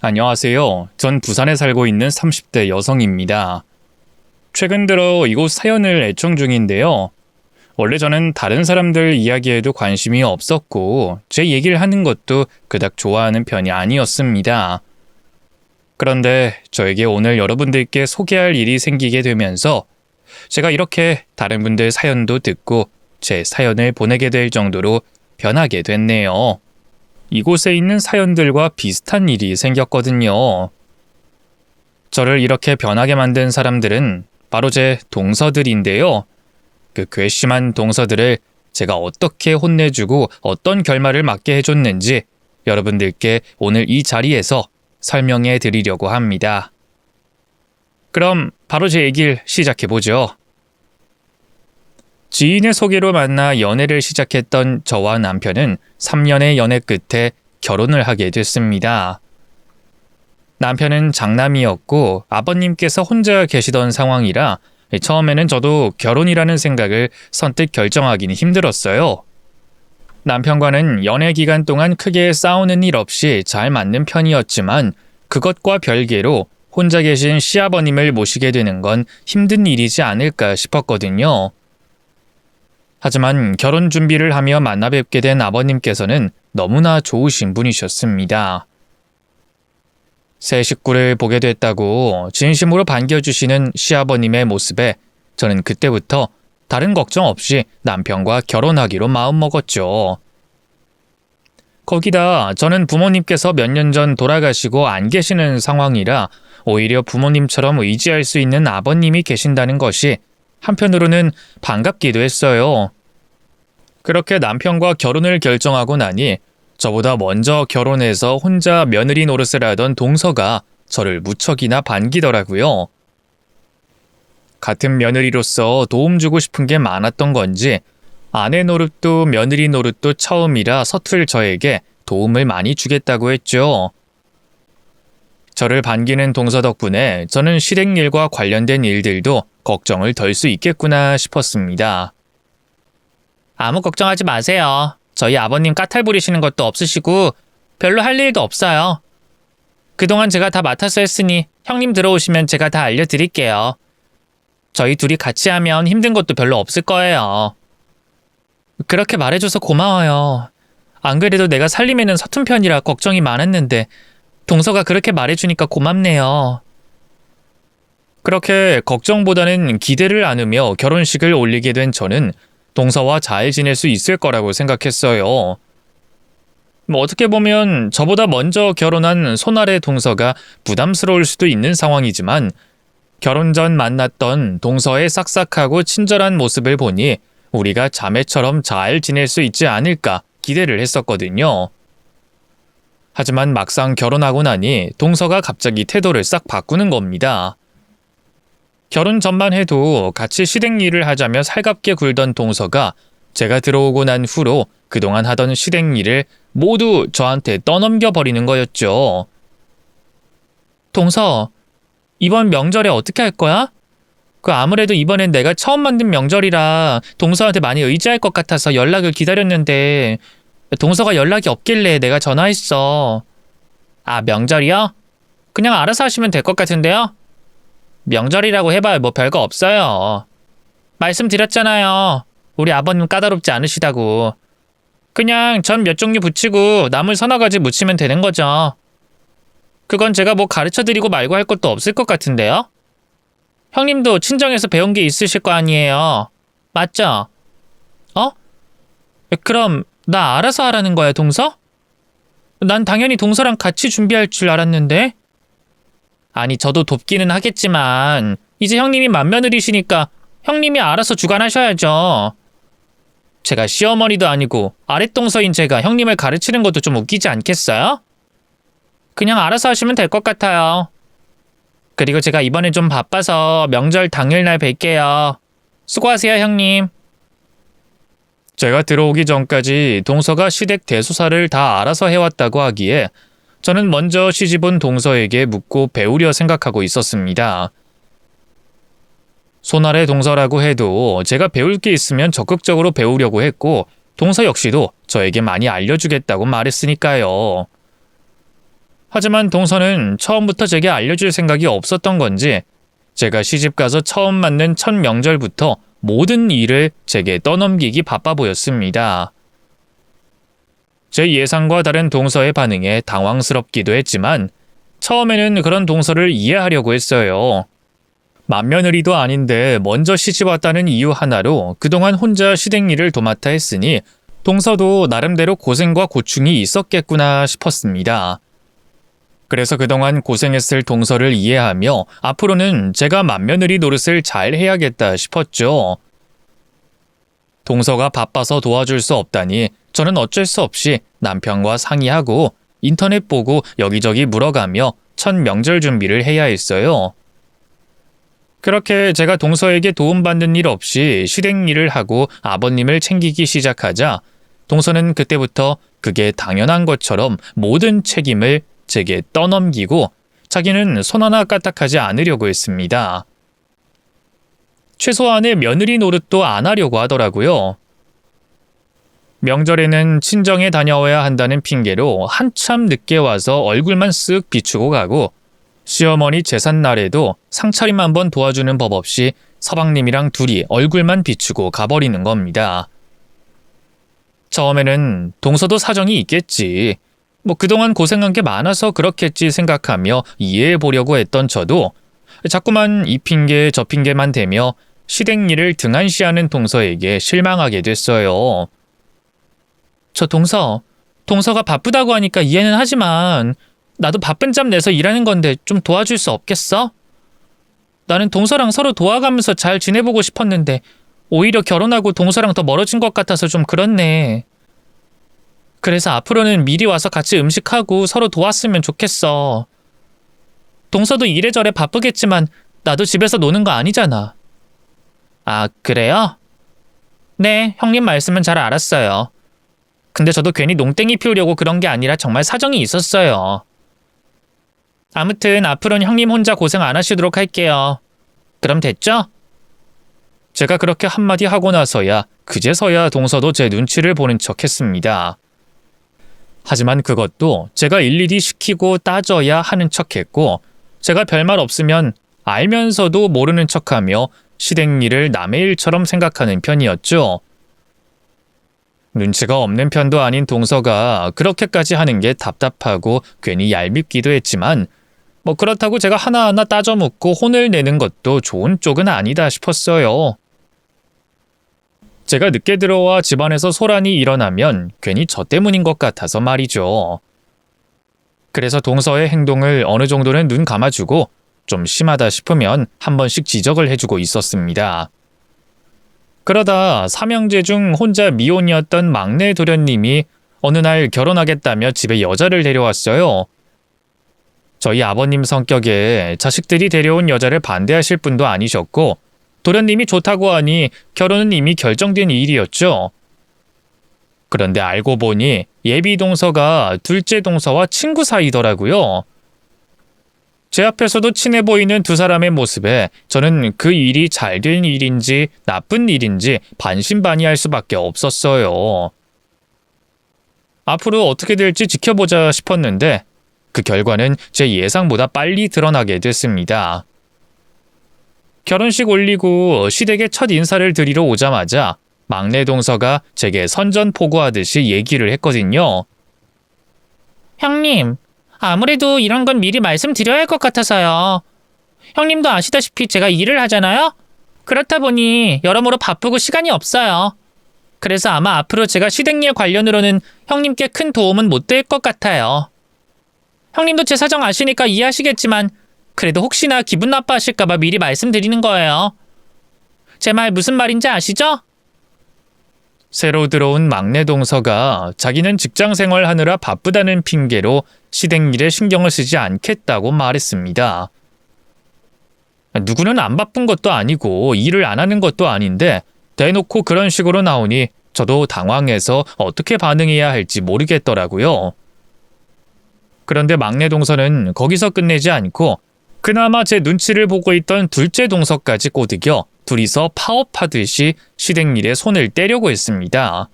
안녕하세요. 전 부산에 살고 있는 30대 여성입니다. 최근 들어 이곳 사연을 애청 중인데요. 원래 저는 다른 사람들 이야기에도 관심이 없었고 제 얘기를 하는 것도 그닥 좋아하는 편이 아니었습니다. 그런데 저에게 오늘 여러분들께 소개할 일이 생기게 되면서 제가 이렇게 다른 분들 사연도 듣고 제 사연을 보내게 될 정도로 변하게 됐네요. 이곳에 있는 사연들과 비슷한 일이 생겼거든요. 저를 이렇게 변하게 만든 사람들은 바로 제 동서들인데요. 그 괘씸한 동서들을 제가 어떻게 혼내주고 어떤 결말을 맞게 해줬는지 여러분들께 오늘 이 자리에서 설명해 드리려고 합니다. 그럼 바로 제 얘기를 시작해보죠. 지인의 소개로 만나 연애를 시작했던 저와 남편은 3년의 연애 끝에 결혼을 하게 됐습니다. 남편은 장남이었고 아버님께서 혼자 계시던 상황이라 처음에는 저도 결혼이라는 생각을 선뜻 결정하기는 힘들었어요. 남편과는 연애 기간 동안 크게 싸우는 일 없이 잘 맞는 편이었지만 그것과 별개로 혼자 계신 시아버님을 모시게 되는 건 힘든 일이지 않을까 싶었거든요. 하지만 결혼 준비를 하며 만나 뵙게 된 아버님께서는 너무나 좋으신 분이셨습니다. 새 식구를 보게 됐다고 진심으로 반겨주시는 시아버님의 모습에 저는 그때부터 다른 걱정 없이 남편과 결혼하기로 마음먹었죠. 거기다 저는 부모님께서 몇 년 전 돌아가시고 안 계시는 상황이라 오히려 부모님처럼 의지할 수 있는 아버님이 계신다는 것이 한편으로는 반갑기도 했어요. 그렇게 남편과 결혼을 결정하고 나니 저보다 먼저 결혼해서 혼자 며느리 노릇을 하던 동서가 저를 무척이나 반기더라고요. 같은 며느리로서 도움 주고 싶은 게 많았던 건지 아내 노릇도 며느리 노릇도 처음이라 서툴 저에게 도움을 많이 주겠다고 했죠. 저를 반기는 동서 덕분에 저는 실행일과 관련된 일들도 걱정을 덜 수 있겠구나 싶었습니다. 아무 걱정하지 마세요. 저희 아버님 까탈 부리시는 것도 없으시고 별로 할 일도 없어요. 그동안 제가 다 맡아서 했으니 형님 들어오시면 제가 다 알려드릴게요. 저희 둘이 같이 하면 힘든 것도 별로 없을 거예요. 그렇게 말해줘서 고마워요. 안 그래도 내가 살림에는 서툰 편이라 걱정이 많았는데 동서가 그렇게 말해주니까 고맙네요. 그렇게 걱정보다는 기대를 안으며 결혼식을 올리게 된 저는 동서와 잘 지낼 수 있을 거라고 생각했어요. 어떻게 보면 저보다 먼저 결혼한 손아래 동서가 부담스러울 수도 있는 상황이지만 결혼 전 만났던 동서의 싹싹하고 친절한 모습을 보니 우리가 자매처럼 잘 지낼 수 있지 않을까 기대를 했었거든요. 하지만 막상 결혼하고 나니 동서가 갑자기 태도를 싹 바꾸는 겁니다. 결혼 전만 해도 같이 시댁 일을 하자며 살갑게 굴던 동서가 제가 들어오고 난 후로 그동안 하던 시댁 일을 모두 저한테 떠넘겨 버리는 거였죠. 동서, 이번 명절에 어떻게 할 거야? 아무래도 이번엔 내가 처음 만든 명절이라 동서한테 많이 의지할 것 같아서 연락을 기다렸는데 동서가 연락이 없길래 내가 전화했어. 아, 명절이요? 그냥 알아서 하시면 될 것 같은데요? 명절이라고 해봐야 뭐 별거 없어요. 말씀드렸잖아요. 우리 아버님 까다롭지 않으시다고. 그냥 전 몇 종류 붙이고 나물 서너 가지 묻히면 되는 거죠. 그건 제가 뭐 가르쳐드리고 말고 할 것도 없을 것 같은데요? 형님도 친정에서 배운 게 있으실 거 아니에요. 맞죠? 어? 그럼 나 알아서 하라는 거야, 동서? 난 당연히 동서랑 같이 준비할 줄 알았는데. 아니, 저도 돕기는 하겠지만 이제 형님이 맏며느리시니까 형님이 알아서 주관하셔야죠. 제가 시어머니도 아니고 아랫동서인 제가 형님을 가르치는 것도 좀 웃기지 않겠어요? 그냥 알아서 하시면 될 것 같아요. 그리고 제가 이번엔 좀 바빠서 명절 당일날 뵐게요. 수고하세요, 형님. 제가 들어오기 전까지 동서가 시댁 대소사를 다 알아서 해왔다고 하기에 저는 먼저 시집온 동서에게 묻고 배우려 생각하고 있었습니다. 손아래 동서라고 해도 제가 배울 게 있으면 적극적으로 배우려고 했고 동서 역시도 저에게 많이 알려주겠다고 말했으니까요. 하지만 동서는 처음부터 제게 알려줄 생각이 없었던 건지 제가 시집가서 처음 맞는 첫 명절부터 모든 일을 제게 떠넘기기 바빠 보였습니다. 제 예상과 다른 동서의 반응에 당황스럽기도 했지만 처음에는 그런 동서를 이해하려고 했어요. 맏며느리도 아닌데 먼저 시집왔다는 이유 하나로 그동안 혼자 시댁 일을 도맡아 했으니 동서도 나름대로 고생과 고충이 있었겠구나 싶었습니다. 그래서 그동안 고생했을 동서를 이해하며 앞으로는 제가 맏며느리 노릇을 잘 해야겠다 싶었죠. 동서가 바빠서 도와줄 수 없다니 저는 어쩔 수 없이 남편과 상의하고 인터넷 보고 여기저기 물어가며 첫 명절 준비를 해야 했어요. 그렇게 제가 동서에게 도움받는 일 없이 시댁 일을 하고 아버님을 챙기기 시작하자 동서는 그때부터 그게 당연한 것처럼 모든 책임을 제게 떠넘기고 자기는 손 하나 까딱하지 않으려고 했습니다. 최소한의 며느리 노릇도 안 하려고 하더라고요. 명절에는 친정에 다녀와야 한다는 핑계로 한참 늦게 와서 얼굴만 쓱 비추고 가고 시어머니 제삿날에도 상차림 한번 도와주는 법 없이 서방님이랑 둘이 얼굴만 비추고 가버리는 겁니다. 처음에는 동서도 사정이 있겠지. 그동안 고생한 게 많아서 그렇겠지 생각하며 이해해 보려고 했던 저도 자꾸만 이 핑계 저 핑계만 대며 시댁 일을 등한시하는 동서에게 실망하게 됐어요. 저 동서가 바쁘다고 하니까 이해는 하지만 나도 바쁜 짬 내서 일하는 건데 좀 도와줄 수 없겠어? 나는 동서랑 서로 도와가면서 잘 지내보고 싶었는데 오히려 결혼하고 동서랑 더 멀어진 것 같아서 좀 그렇네. 그래서 앞으로는 미리 와서 같이 음식하고 서로 도왔으면 좋겠어. 동서도 이래저래 바쁘겠지만 나도 집에서 노는 거 아니잖아. 아, 그래요? 네, 형님 말씀은 잘 알았어요. 근데 저도 괜히 농땡이 피우려고 그런 게 아니라 정말 사정이 있었어요. 아무튼 앞으로는 형님 혼자 고생 안 하시도록 할게요. 그럼 됐죠? 제가 그렇게 한마디 하고 나서야 그제서야 동서도 제 눈치를 보는 척 했습니다. 하지만 그것도 제가 일일이 시키고 따져야 하는 척 했고 제가 별말 없으면 알면서도 모르는 척하며 시댁 일을 남의 일처럼 생각하는 편이었죠. 눈치가 없는 편도 아닌 동서가 그렇게까지 하는 게 답답하고 괜히 얄밉기도 했지만 그렇다고 제가 하나하나 따져 묻고 혼을 내는 것도 좋은 쪽은 아니다 싶었어요. 제가 늦게 들어와 집안에서 소란이 일어나면 괜히 저 때문인 것 같아서 말이죠. 그래서 동서의 행동을 어느 정도는 눈 감아주고 좀 심하다 싶으면 한 번씩 지적을 해주고 있었습니다. 그러다 삼형제 중 혼자 미혼이었던 막내 도련님이 어느 날 결혼하겠다며 집에 여자를 데려왔어요. 저희 아버님 성격에 자식들이 데려온 여자를 반대하실 분도 아니셨고 도련님이 좋다고 하니 결혼은 이미 결정된 일이었죠. 그런데 알고 보니 예비 동서가 둘째 동서와 친구 사이더라고요. 제 앞에서도 친해 보이는 두 사람의 모습에 저는 그 일이 잘된 일인지 나쁜 일인지 반신반의할 수밖에 없었어요. 앞으로 어떻게 될지 지켜보자 싶었는데 그 결과는 제 예상보다 빨리 드러나게 됐습니다. 결혼식 올리고 시댁에 첫 인사를 드리러 오자마자 막내 동서가 제게 선전포고하듯이 얘기를 했거든요. 형님, 아무래도 이런 건 미리 말씀드려야 할 것 같아서요. 형님도 아시다시피 제가 일을 하잖아요? 그렇다 보니 여러모로 바쁘고 시간이 없어요. 그래서 아마 앞으로 제가 시댁일 관련으로는 형님께 큰 도움은 못 될 것 같아요. 형님도 제 사정 아시니까 이해하시겠지만 그래도 혹시나 기분 나빠하실까봐 미리 말씀드리는 거예요. 제 말 무슨 말인지 아시죠? 새로 들어온 막내 동서가 자기는 직장 생활하느라 바쁘다는 핑계로 시댁 일에 신경을 쓰지 않겠다고 말했습니다. 누구는 안 바쁜 것도 아니고 일을 안 하는 것도 아닌데 대놓고 그런 식으로 나오니 저도 당황해서 어떻게 반응해야 할지 모르겠더라고요. 그런데 막내 동서는 거기서 끝내지 않고 그나마 제 눈치를 보고 있던 둘째 동서까지 꼬드겨 둘이서 파업하듯이 시댁 일에 손을 떼려고 했습니다.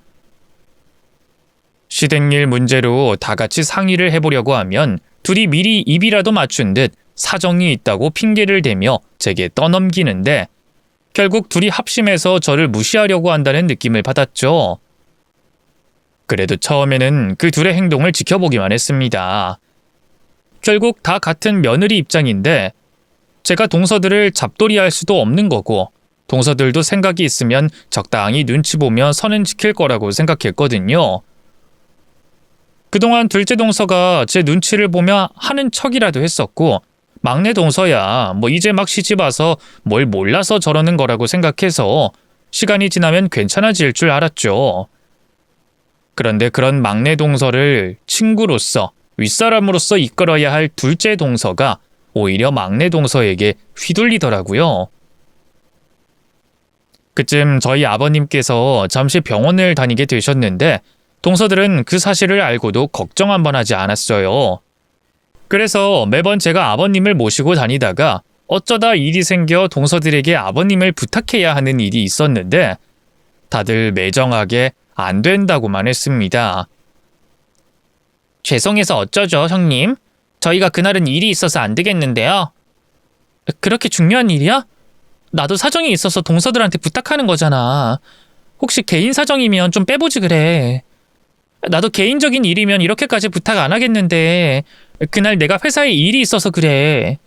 시댁일 문제로 다 같이 상의를 해보려고 하면 둘이 미리 입이라도 맞춘 듯 사정이 있다고 핑계를 대며 제게 떠넘기는데 결국 둘이 합심해서 저를 무시하려고 한다는 느낌을 받았죠. 그래도 처음에는 그 둘의 행동을 지켜보기만 했습니다. 결국 다 같은 며느리 입장인데 제가 동서들을 잡돌이할 수도 없는 거고 동서들도 생각이 있으면 적당히 눈치 보며 선은 지킬 거라고 생각했거든요. 그동안 둘째 동서가 제 눈치를 보며 하는 척이라도 했었고 막내 동서야 뭐 이제 막 시집와서 뭘 몰라서 저러는 거라고 생각해서 시간이 지나면 괜찮아질 줄 알았죠. 그런데 그런 막내 동서를 친구로서 윗사람으로서 이끌어야 할 둘째 동서가 오히려 막내 동서에게 휘둘리더라고요. 그쯤 저희 아버님께서 잠시 병원을 다니게 되셨는데 동서들은 그 사실을 알고도 걱정 한번 하지 않았어요. 그래서 매번 제가 아버님을 모시고 다니다가 어쩌다 일이 생겨 동서들에게 아버님을 부탁해야 하는 일이 있었는데 다들 매정하게 안 된다고만 했습니다. 죄송해서 어쩌죠, 형님? 저희가 그날은 일이 있어서 안 되겠는데요. 그렇게 중요한 일이야? 나도 사정이 있어서 동서들한테 부탁하는 거잖아. 혹시 개인 사정이면 좀 빼보지 그래. 나도 개인적인 일이면 이렇게까지 부탁 안 하겠는데 그날 내가 회사에 일이 있어서 그래.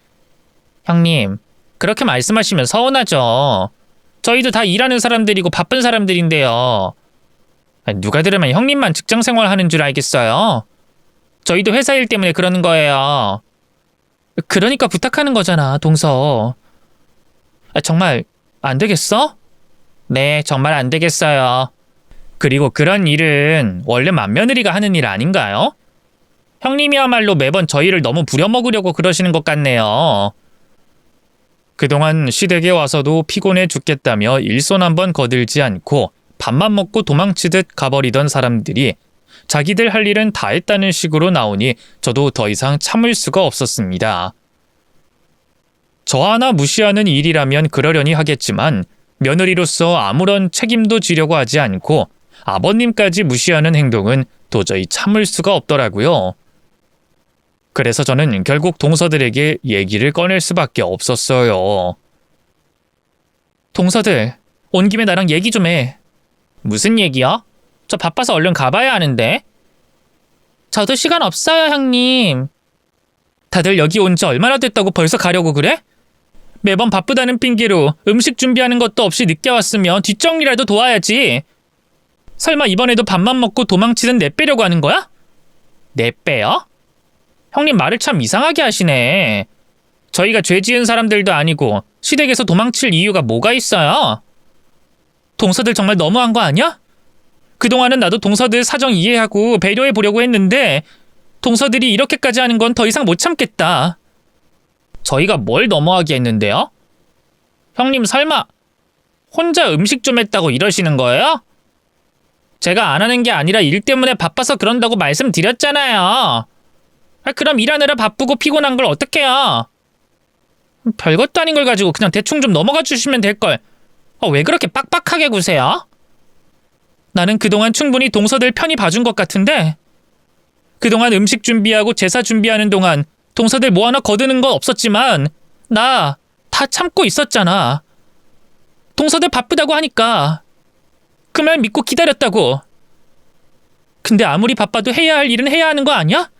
형님, 그렇게 말씀하시면 서운하죠. 저희도 다 일하는 사람들이고 바쁜 사람들인데요. 누가 들으면 형님만 직장생활 하는 줄 알겠어요? 저희도 회사 일 때문에 그러는 거예요. 그러니까 부탁하는 거잖아, 동서. 정말 안 되겠어? 네, 정말 안 되겠어요. 그리고 그런 일은 원래 맏며느리가 하는 일 아닌가요? 형님이야말로 매번 저희를 너무 부려먹으려고 그러시는 것 같네요. 그동안 시댁에 와서도 피곤해 죽겠다며 일손 한번 거들지 않고 밥만 먹고 도망치듯 가버리던 사람들이 자기들 할 일은 다 했다는 식으로 나오니 저도 더 이상 참을 수가 없었습니다. 저 하나 무시하는 일이라면 그러려니 하겠지만 며느리로서 아무런 책임도 지려고 하지 않고 아버님까지 무시하는 행동은 도저히 참을 수가 없더라고요. 그래서 저는 결국 동서들에게 얘기를 꺼낼 수밖에 없었어요. 동서들, 온 김에 나랑 얘기 좀 해. 무슨 얘기야? 저 바빠서 얼른 가봐야 하는데. 저도 시간 없어요, 형님. 다들 여기 온 지 얼마나 됐다고 벌써 가려고 그래? 매번 바쁘다는 핑계로 음식 준비하는 것도 없이 늦게 왔으면 뒷정리라도 도와야지. 설마 이번에도 밥만 먹고 도망치는 내 빼려고 하는 거야? 내 빼요? 형님 말을 참 이상하게 하시네. 저희가 죄 지은 사람들도 아니고 시댁에서 도망칠 이유가 뭐가 있어요? 동서들 정말 너무한 거 아니야? 그동안은 나도 동서들 사정 이해하고 배려해 보려고 했는데 동서들이 이렇게까지 하는 건 더 이상 못 참겠다. 저희가 뭘 너무하게 했는데요? 형님 설마 혼자 음식 좀 했다고 이러시는 거예요? 제가 안 하는 게 아니라 일 때문에 바빠서 그런다고 말씀드렸잖아요. 그럼 일하느라 바쁘고 피곤한 걸 어떡해요? 별것도 아닌 걸 가지고 그냥 대충 좀 넘어가 주시면 될걸. 왜 그렇게 빡빡하게 구세요? 나는 그동안 충분히 동서들 편히 봐준 것 같은데 그동안 음식 준비하고 제사 준비하는 동안 동서들 뭐 하나 거드는 건 없었지만 나 다 참고 있었잖아. 동서들 바쁘다고 하니까 그 말 믿고 기다렸다고. 근데 아무리 바빠도 해야 할 일은 해야 하는 거 아니야?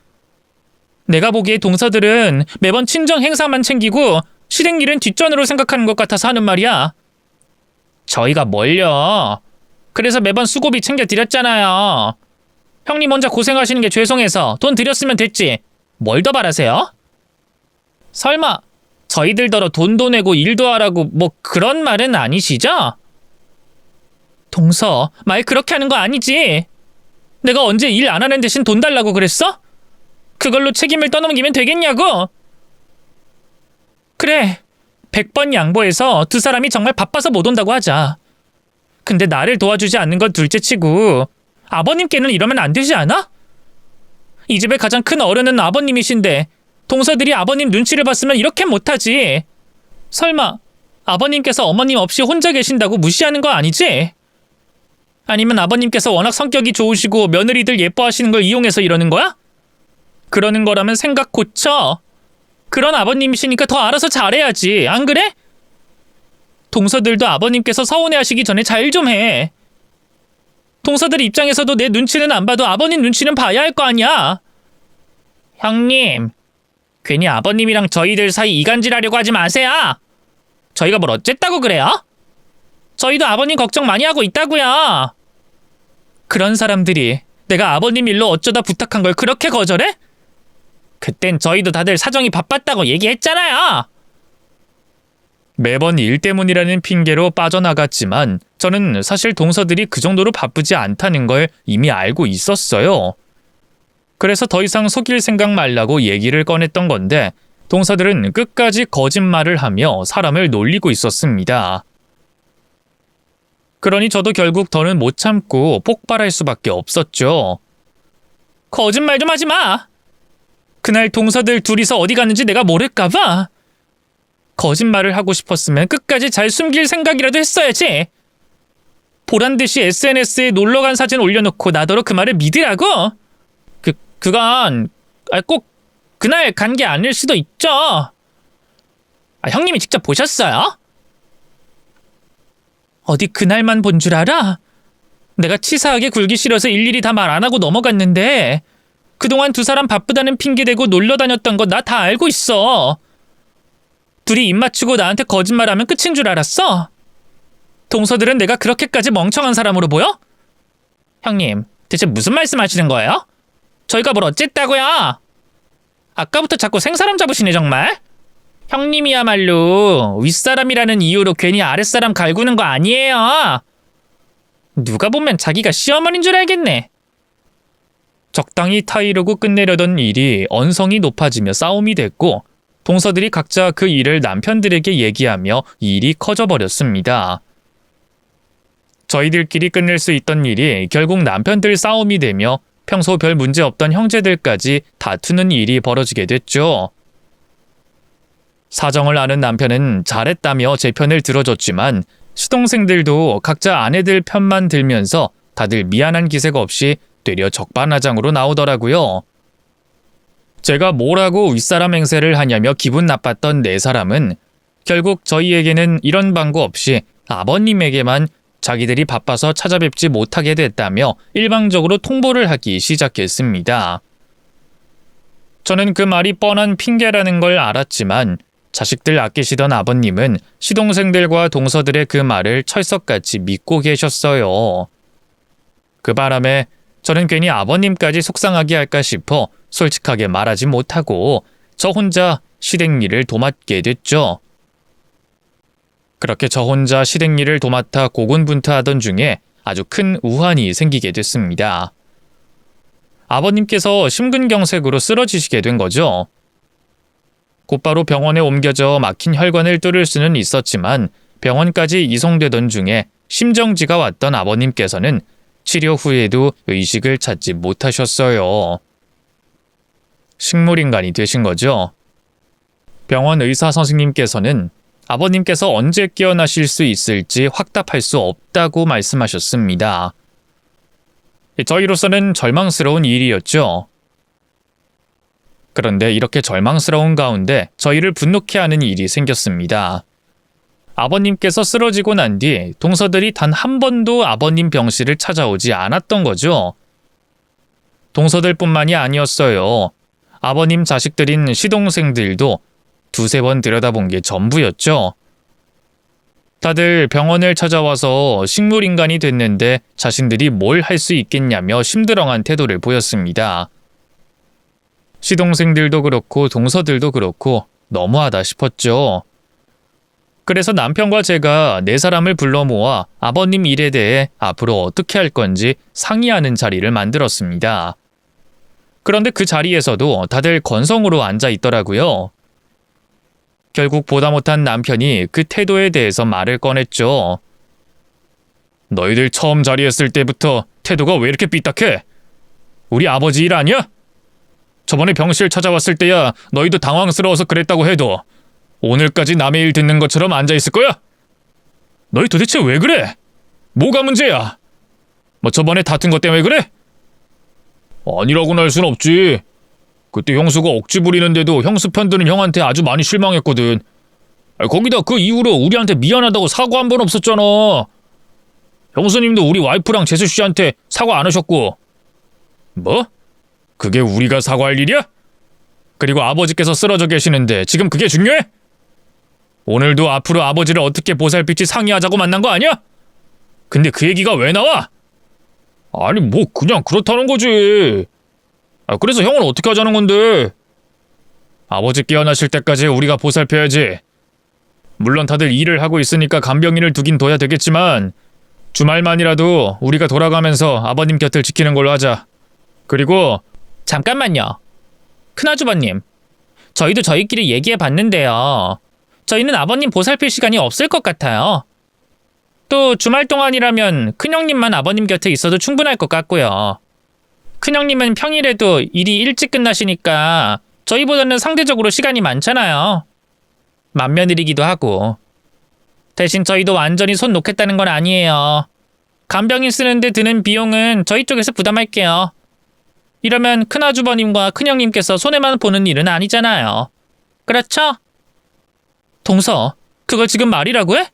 내가 보기에 동서들은 매번 친정 행사만 챙기고 실행 일은 뒷전으로 생각하는 것 같아서 하는 말이야. 저희가 뭘요? 그래서 매번 수고비 챙겨드렸잖아요. 형님 혼자 고생하시는 게 죄송해서 돈 드렸으면 됐지. 뭘 더 바라세요? 설마 저희들더러 돈도 내고 일도 하라고 뭐 그런 말은 아니시죠? 동서, 말 그렇게 하는 거 아니지? 내가 언제 일 안 하는 대신 돈 달라고 그랬어? 그걸로 책임을 떠넘기면 되겠냐고? 그래, 100번 양보해서 두 사람이 정말 바빠서 못 온다고 하자. 근데 나를 도와주지 않는 건 둘째치고 아버님께는 이러면 안 되지 않아? 이 집의 가장 큰 어른은 아버님이신데 동서들이 아버님 눈치를 봤으면 이렇게 못하지. 설마 아버님께서 어머님 없이 혼자 계신다고 무시하는 거 아니지? 아니면 아버님께서 워낙 성격이 좋으시고 며느리들 예뻐하시는 걸 이용해서 이러는 거야? 그러는 거라면 생각 고쳐. 그런 아버님이시니까 더 알아서 잘해야지. 안 그래? 동서들도 아버님께서 서운해하시기 전에 잘 좀 해. 동서들 입장에서도 내 눈치는 안 봐도 아버님 눈치는 봐야 할 거 아니야. 형님, 괜히 아버님이랑 저희들 사이 이간질하려고 하지 마세요. 저희가 뭘 어쨌다고 그래요? 저희도 아버님 걱정 많이 하고 있다고요. 그런 사람들이 내가 아버님 일로 어쩌다 부탁한 걸 그렇게 거절해? 그땐 저희도 다들 사정이 바빴다고 얘기했잖아요. 매번 일 때문이라는 핑계로 빠져나갔지만 저는 사실 동서들이 그 정도로 바쁘지 않다는 걸 이미 알고 있었어요. 그래서 더 이상 속일 생각 말라고 얘기를 꺼냈던 건데 동서들은 끝까지 거짓말을 하며 사람을 놀리고 있었습니다. 그러니 저도 결국 더는 못 참고 폭발할 수밖에 없었죠. 거짓말 좀 하지 마. 그날 동서들 둘이서 어디 갔는지 내가 모를까 봐. 거짓말을 하고 싶었으면 끝까지 잘 숨길 생각이라도 했어야지. 보란듯이 SNS에 놀러간 사진 올려놓고 나더러 그 말을 믿으라고? 그건 꼭 그날 간 게 아닐 수도 있죠. 형님이 직접 보셨어요? 어디 그날만 본 줄 알아? 내가 치사하게 굴기 싫어서 일일이 다 말 안 하고 넘어갔는데 그동안 두 사람 바쁘다는 핑계대고 놀러 다녔던 거 나 다 알고 있어. 둘이 입 맞추고 나한테 거짓말하면 끝인 줄 알았어? 동서들은 내가 그렇게까지 멍청한 사람으로 보여? 형님, 대체 무슨 말씀하시는 거예요? 저희가 뭘 어쨌다고요? 아까부터 자꾸 생사람 잡으시네 정말. 형님이야말로 윗사람이라는 이유로 괜히 아랫사람 갈구는 거 아니에요. 누가 보면 자기가 시어머니인 줄 알겠네. 적당히 타이르고 끝내려던 일이 언성이 높아지며 싸움이 됐고 동서들이 각자 그 일을 남편들에게 얘기하며 일이 커져버렸습니다. 저희들끼리 끝낼 수 있던 일이 결국 남편들 싸움이 되며 평소 별 문제 없던 형제들까지 다투는 일이 벌어지게 됐죠. 사정을 아는 남편은 잘했다며 제 편을 들어줬지만 시동생들도 각자 아내들 편만 들면서 다들 미안한 기색 없이 되려 적반하장으로 나오더라고요. 제가 뭐라고 윗사람 행세를 하냐며 기분 나빴던 네 사람은 결국 저희에게는 이런 방구 없이 아버님에게만 자기들이 바빠서 찾아뵙지 못하게 됐다며 일방적으로 통보를 하기 시작했습니다. 저는 그 말이 뻔한 핑계라는 걸 알았지만 자식들 아끼시던 아버님은 시동생들과 동서들의 그 말을 철석같이 믿고 계셨어요. 그 바람에 저는 괜히 아버님까지 속상하게 할까 싶어 솔직하게 말하지 못하고 저 혼자 시댁일을 도맡게 됐죠. 그렇게 저 혼자 시댁일을 도맡아 고군분투하던 중에 아주 큰 우환이 생기게 됐습니다. 아버님께서 심근경색으로 쓰러지시게 된 거죠. 곧바로 병원에 옮겨져 막힌 혈관을 뚫을 수는 있었지만 병원까지 이송되던 중에 심정지가 왔던 아버님께서는 치료 후에도 의식을 찾지 못하셨어요. 식물인간이 되신 거죠. 병원 의사 선생님께서는 아버님께서 언제 깨어나실 수 있을지 확답할 수 없다고 말씀하셨습니다. 저희로서는 절망스러운 일이었죠. 그런데 이렇게 절망스러운 가운데 저희를 분노케 하는 일이 생겼습니다. 아버님께서 쓰러지고 난 뒤 동서들이 단 한 번도 아버님 병실을 찾아오지 않았던 거죠. 동서들뿐만이 아니었어요. 아버님 자식들인 시동생들도 두세 번 들여다본 게 전부였죠. 다들 병원을 찾아와서 식물인간이 됐는데 자신들이 뭘 할 수 있겠냐며 심드렁한 태도를 보였습니다. 시동생들도 그렇고 동서들도 그렇고 너무하다 싶었죠. 그래서 남편과 제가 네 사람을 불러 모아 아버님 일에 대해 앞으로 어떻게 할 건지 상의하는 자리를 만들었습니다. 그런데 그 자리에서도 다들 건성으로 앉아 있더라고요. 결국 보다 못한 남편이 그 태도에 대해서 말을 꺼냈죠. 너희들 처음 자리했을 때부터 태도가 왜 이렇게 삐딱해? 우리 아버지 일 아니야? 저번에 병실 찾아왔을 때야 너희도 당황스러워서 그랬다고 해도 오늘까지 남의 일 듣는 것처럼 앉아있을 거야? 너희 도대체 왜 그래? 뭐가 문제야? 뭐 저번에 다툰 것 때문에 그래? 아니라고는 할 순 없지. 그때 형수가 억지 부리는데도 형수 편드는 형한테 아주 많이 실망했거든. 거기다 그 이후로 우리한테 미안하다고 사과 한 번 없었잖아. 형수님도 우리 와이프랑 재수 씨한테 사과 안 하셨고. 뭐? 그게 우리가 사과할 일이야? 그리고 아버지께서 쓰러져 계시는데 지금 그게 중요해? 오늘도 앞으로 아버지를 어떻게 보살필지 상의하자고 만난 거 아니야? 근데 그 얘기가 왜 나와? 아니 뭐 그냥 그렇다는 거지. 그래서 형은 어떻게 하자는 건데? 아버지 깨어나실 때까지 우리가 보살펴야지. 물론 다들 일을 하고 있으니까 간병인을 두긴 둬야 되겠지만 주말만이라도 우리가 돌아가면서 아버님 곁을 지키는 걸로 하자. 그리고 잠깐만요. 큰아주버님, 저희도 저희끼리 얘기해봤는데요. 저희는 아버님 보살필 시간이 없을 것 같아요. 또 주말 동안이라면 큰형님만 아버님 곁에 있어도 충분할 것 같고요. 큰형님은 평일에도 일이 일찍 끝나시니까 저희보다는 상대적으로 시간이 많잖아요. 맏며느리기도 하고. 대신 저희도 완전히 손 놓겠다는 건 아니에요. 간병인 쓰는데 드는 비용은 저희 쪽에서 부담할게요. 이러면 큰아주버님과 큰형님께서 손해만 보는 일은 아니잖아요. 그렇죠? 동서, 그걸 지금 말이라고 해?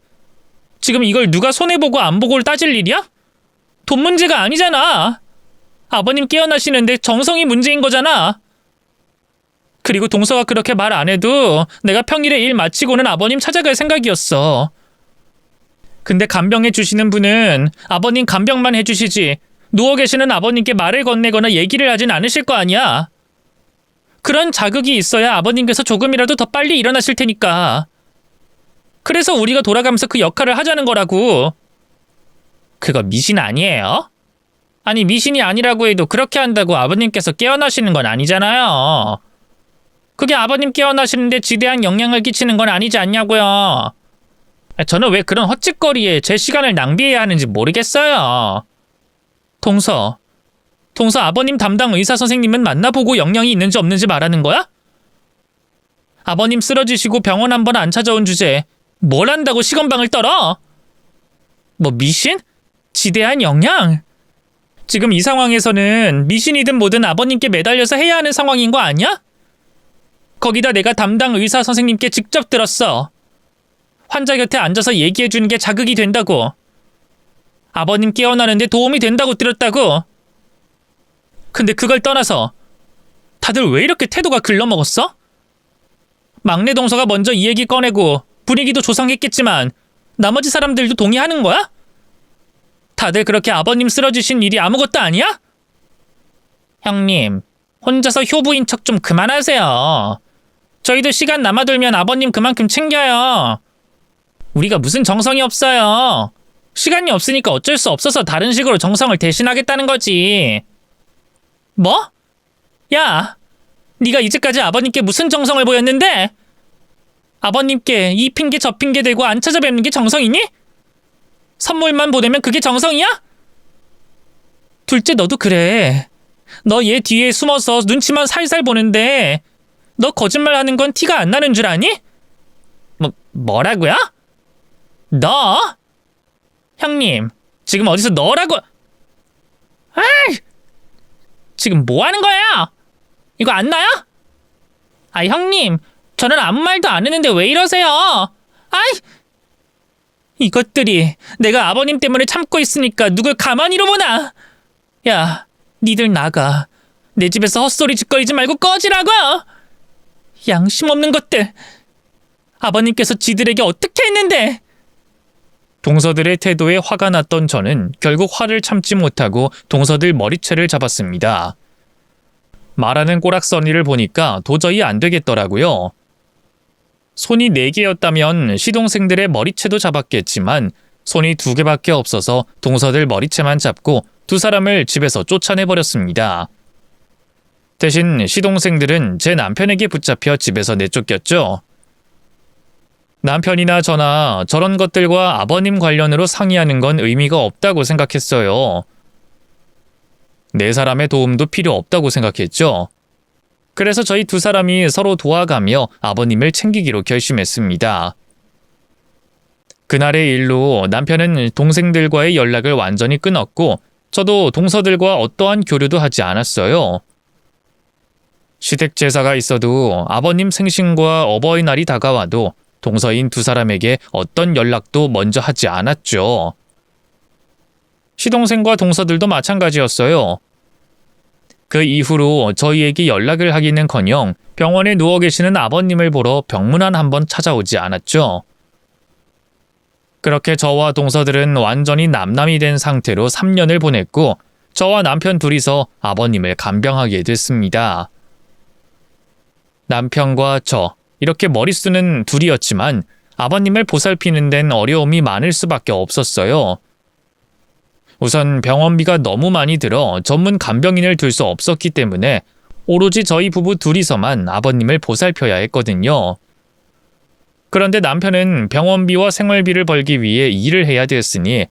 지금 이걸 누가 손해보고 안 보고를 따질 일이야? 돈 문제가 아니잖아. 아버님 깨어나시는데 정성이 문제인 거잖아. 그리고 동서가 그렇게 말 안 해도 내가 평일에 일 마치고는 아버님 찾아갈 생각이었어. 근데 간병해 주시는 분은 아버님 간병만 해주시지 누워 계시는 아버님께 말을 건네거나 얘기를 하진 않으실 거 아니야. 그런 자극이 있어야 아버님께서 조금이라도 더 빨리 일어나실 테니까. 그래서 우리가 돌아가면서 그 역할을 하자는 거라고. 그거 미신 아니에요? 아니 미신이 아니라고 해도 그렇게 한다고 아버님께서 깨어나시는 건 아니잖아요. 그게 아버님 깨어나시는데 지대한 영향을 끼치는 건 아니지 않냐고요. 저는 왜 그런 헛짓거리에 제 시간을 낭비해야 하는지 모르겠어요. 동서 아버님 담당 의사 선생님은 만나보고 영향이 있는지 없는지 말하는 거야? 아버님 쓰러지시고 병원 한 번 안 찾아온 주제에 뭘 한다고 시건방을 떨어? 뭐 미신? 지대한 영향? 지금 이 상황에서는 미신이든 뭐든 아버님께 매달려서 해야 하는 상황인 거 아니야? 거기다 내가 담당 의사 선생님께 직접 들었어. 환자 곁에 앉아서 얘기해주는 게 자극이 된다고. 아버님 깨어나는데 도움이 된다고 들었다고. 근데 그걸 떠나서 다들 왜 이렇게 태도가 글러먹었어? 막내 동서가 먼저 이 얘기 꺼내고 분위기도 조성했겠지만 나머지 사람들도 동의하는 거야? 다들 그렇게 아버님 쓰러지신 일이 아무것도 아니야? 형님, 혼자서 효부인 척 좀 그만하세요. 저희도 시간 남아돌면 아버님 그만큼 챙겨요. 우리가 무슨 정성이 없어요. 시간이 없으니까 어쩔 수 없어서 다른 식으로 정성을 대신하겠다는 거지. 뭐? 야, 네가 이제까지 아버님께 무슨 정성을 보였는데? 아버님께 이 핑계 저 핑계 대고 안 찾아뵙는 게 정성이니? 선물만 보내면 그게 정성이야? 둘째 너도 그래. 너 얘 뒤에 숨어서 눈치만 살살 보는데 너 거짓말하는 건 티가 안 나는 줄 아니? 뭐라고요? 너? 형님, 지금 어디서 너라고? 아이! 지금 뭐 하는 거야? 이거 안 나요? 아, 형님, 저는 아무 말도 안 했는데 왜 이러세요? 아이! 이것들이 내가 아버님 때문에 참고 있으니까 누굴 가만히로 보나? 야, 니들 나가. 내 집에서 헛소리 짓거리지 말고 꺼지라고! 양심 없는 것들. 아버님께서 지들에게 어떻게 했는데? 동서들의 태도에 화가 났던 저는 결국 화를 참지 못하고 동서들 머리채를 잡았습니다. 말하는 꼬락서니를 보니까 도저히 안 되겠더라고요. 손이 4개였다면 시동생들의 머리채도 잡았겠지만 손이 2개밖에 없어서 동서들 머리채만 잡고 두 사람을 집에서 쫓아내버렸습니다. 대신 시동생들은 제 남편에게 붙잡혀 집에서 내쫓겼죠. 남편이나 저나 저런 것들과 아버님 관련으로 상의하는 건 의미가 없다고 생각했어요. 네 사람의 도움도 필요 없다고 생각했죠. 그래서 저희 두 사람이 서로 도와가며 아버님을 챙기기로 결심했습니다. 그날의 일로 남편은 동생들과의 연락을 완전히 끊었고 저도 동서들과 어떠한 교류도 하지 않았어요. 시댁 제사가 있어도 아버님 생신과 어버이날이 다가와도 동서인 두 사람에게 어떤 연락도 먼저 하지 않았죠. 시동생과 동서들도 마찬가지였어요. 그 이후로 저희에게 연락을 하기는커녕 병원에 누워 계시는 아버님을 보러 병문안 한번 찾아오지 않았죠. 그렇게 저와 동서들은 완전히 남남이 된 상태로 3년을 보냈고 저와 남편 둘이서 아버님을 간병하게 됐습니다. 남편과 저, 이렇게 머릿수는 둘이었지만 아버님을 보살피는 데는 어려움이 많을 수밖에 없었어요. 우선 병원비가 너무 많이 들어 전문 간병인을 둘 수 없었기 때문에 오로지 저희 부부 둘이서만 아버님을 보살펴야 했거든요. 그런데 남편은 병원비와 생활비를 벌기 위해 일을 해야 됐으니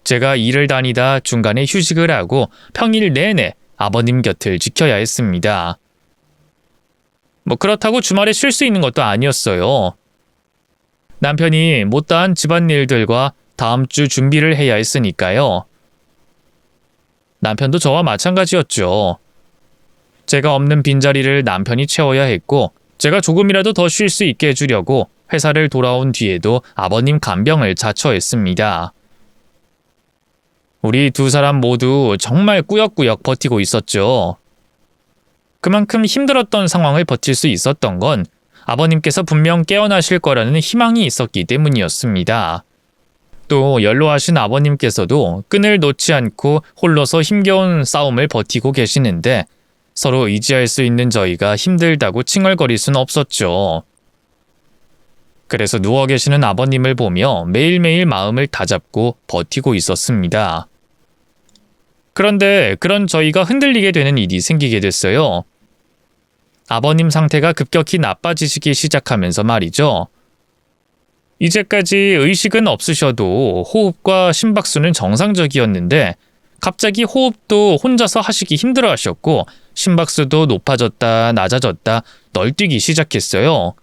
제가 일을 다니다 중간에 휴식을 하고 평일 내내 아버님 곁을 지켜야 했습니다. 그렇다고 주말에 쉴 수 있는 것도 아니었어요. 남편이 못다한 집안일들과 다음 주 준비를 해야 했으니까요. 남편도 저와 마찬가지였죠. 제가 없는 빈자리를 남편이 채워야 했고 제가 조금이라도 더 쉴 수 있게 해주려고 회사를 돌아온 뒤에도 아버님 간병을 자처했습니다. 우리 두 사람 모두 정말 꾸역꾸역 버티고 있었죠. 그만큼 힘들었던 상황을 버틸 수 있었던 건 아버님께서 분명 깨어나실 거라는 희망이 있었기 때문이었습니다. 또 연로하신 아버님께서도 끈을 놓지 않고 홀로서 힘겨운 싸움을 버티고 계시는데 서로 의지할 수 있는 저희가 힘들다고 칭얼거릴 순 없었죠. 그래서 누워 계시는 아버님을 보며 매일매일 마음을 다잡고 버티고 있었습니다. 그런데 그런 저희가 흔들리게 되는 일이 생기게 됐어요. 아버님 상태가 급격히 나빠지시기 시작하면서 말이죠. 이제까지 의식은 없으셔도 호흡과 심박수는 정상적이었는데 갑자기 호흡도 혼자서 하시기 힘들어 하셨고 심박수도 높아졌다 낮아졌다 널뛰기 시작했어요.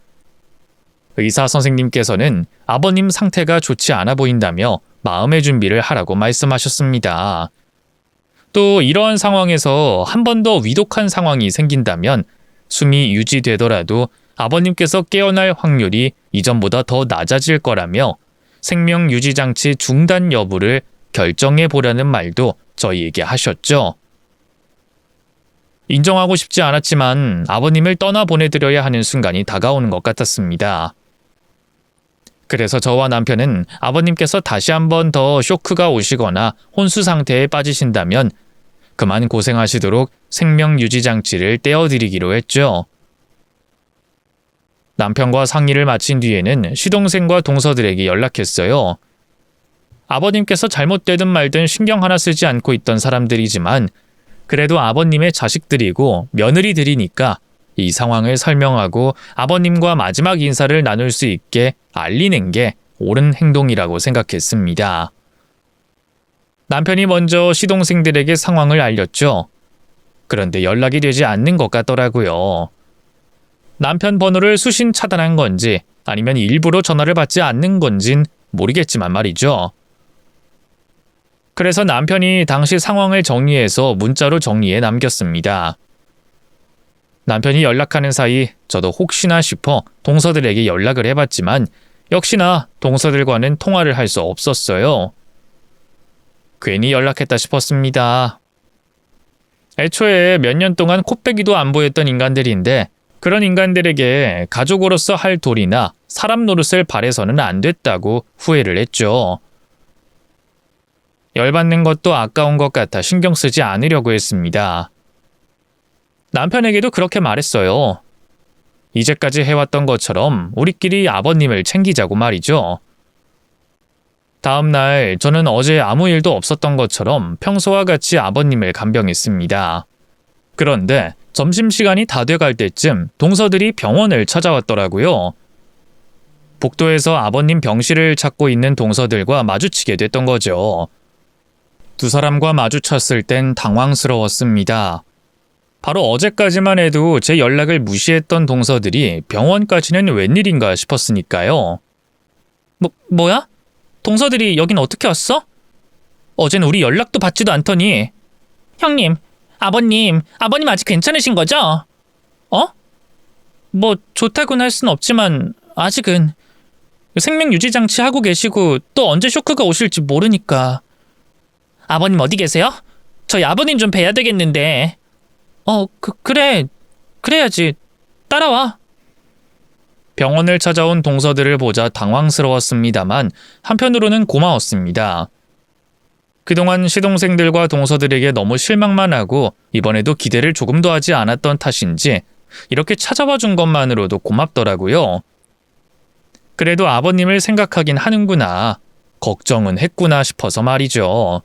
의사 선생님께서는 아버님 상태가 좋지 않아 보인다며 마음의 준비를 하라고 말씀하셨습니다. 또 이러한 상황에서 한 번 더 위독한 상황이 생긴다면 숨이 유지되더라도 아버님께서 깨어날 확률이 이전보다 더 낮아질 거라며 생명유지장치 중단 여부를 결정해 보라는 말도 저희에게 하셨죠. 인정하고 싶지 않았지만 아버님을 떠나보내드려야 하는 순간이 다가오는 것 같았습니다. 그래서 저와 남편은 아버님께서 다시 한 번 더 쇼크가 오시거나 혼수 상태에 빠지신다면 그만 고생하시도록 생명유지장치를 떼어드리기로 했죠. 남편과 상의를 마친 뒤에는 시동생과 동서들에게 연락했어요. 아버님께서 잘못되든 말든 신경 하나 쓰지 않고 있던 사람들이지만 그래도 아버님의 자식들이고 며느리들이니까 이 상황을 설명하고 아버님과 마지막 인사를 나눌 수 있게 알리는 게 옳은 행동이라고 생각했습니다. 남편이 먼저 시동생들에게 상황을 알렸죠. 그런데 연락이 되지 않는 것 같더라고요. 남편 번호를 수신 차단한 건지 아니면 일부러 전화를 받지 않는 건진 모르겠지만 말이죠. 그래서 남편이 당시 상황을 정리해서 문자로 정리해 남겼습니다. 남편이 연락하는 사이 저도 혹시나 싶어 동서들에게 연락을 해봤지만 역시나 동서들과는 통화를 할 수 없었어요. 괜히 연락했다 싶었습니다. 애초에 몇 년 동안 코빼기도 안 보였던 인간들인데 그런 인간들에게 가족으로서 할 도리나 사람 노릇을 바래서는 안 됐다고 후회를 했죠. 열받는 것도 아까운 것 같아 신경 쓰지 않으려고 했습니다. 남편에게도 그렇게 말했어요. 이제까지 해왔던 것처럼 우리끼리 아버님을 챙기자고 말이죠. 다음 날 저는 어제 아무 일도 없었던 것처럼 평소와 같이 아버님을 간병했습니다. 그런데 점심시간이 다 돼갈 때쯤 동서들이 병원을 찾아왔더라고요. 복도에서 아버님 병실을 찾고 있는 동서들과 마주치게 됐던 거죠. 두 사람과 마주쳤을 땐 당황스러웠습니다. 바로 어제까지만 해도 제 연락을 무시했던 동서들이 병원까지는 웬일인가 싶었으니까요. 뭐야? 동서들이 여긴 어떻게 왔어? 어젠 우리 연락도 받지도 않더니. 형님, 아버님 아직 괜찮으신 거죠? 어? 뭐 좋다고는 할 순 없지만 아직은 생명 유지 장치 하고 계시고 또 언제 쇼크가 오실지 모르니까. 아버님 어디 계세요? 저희 아버님 좀 뵈야 되겠는데. 그래. 그래야지. 따라와. 병원을 찾아온 동서들을 보자 당황스러웠습니다만 한편으로는 고마웠습니다. 그동안 시동생들과 동서들에게 너무 실망만 하고 이번에도 기대를 조금도 하지 않았던 탓인지 이렇게 찾아와 준 것만으로도 고맙더라고요. 그래도 아버님을 생각하긴 하는구나. 걱정은 했구나 싶어서 말이죠.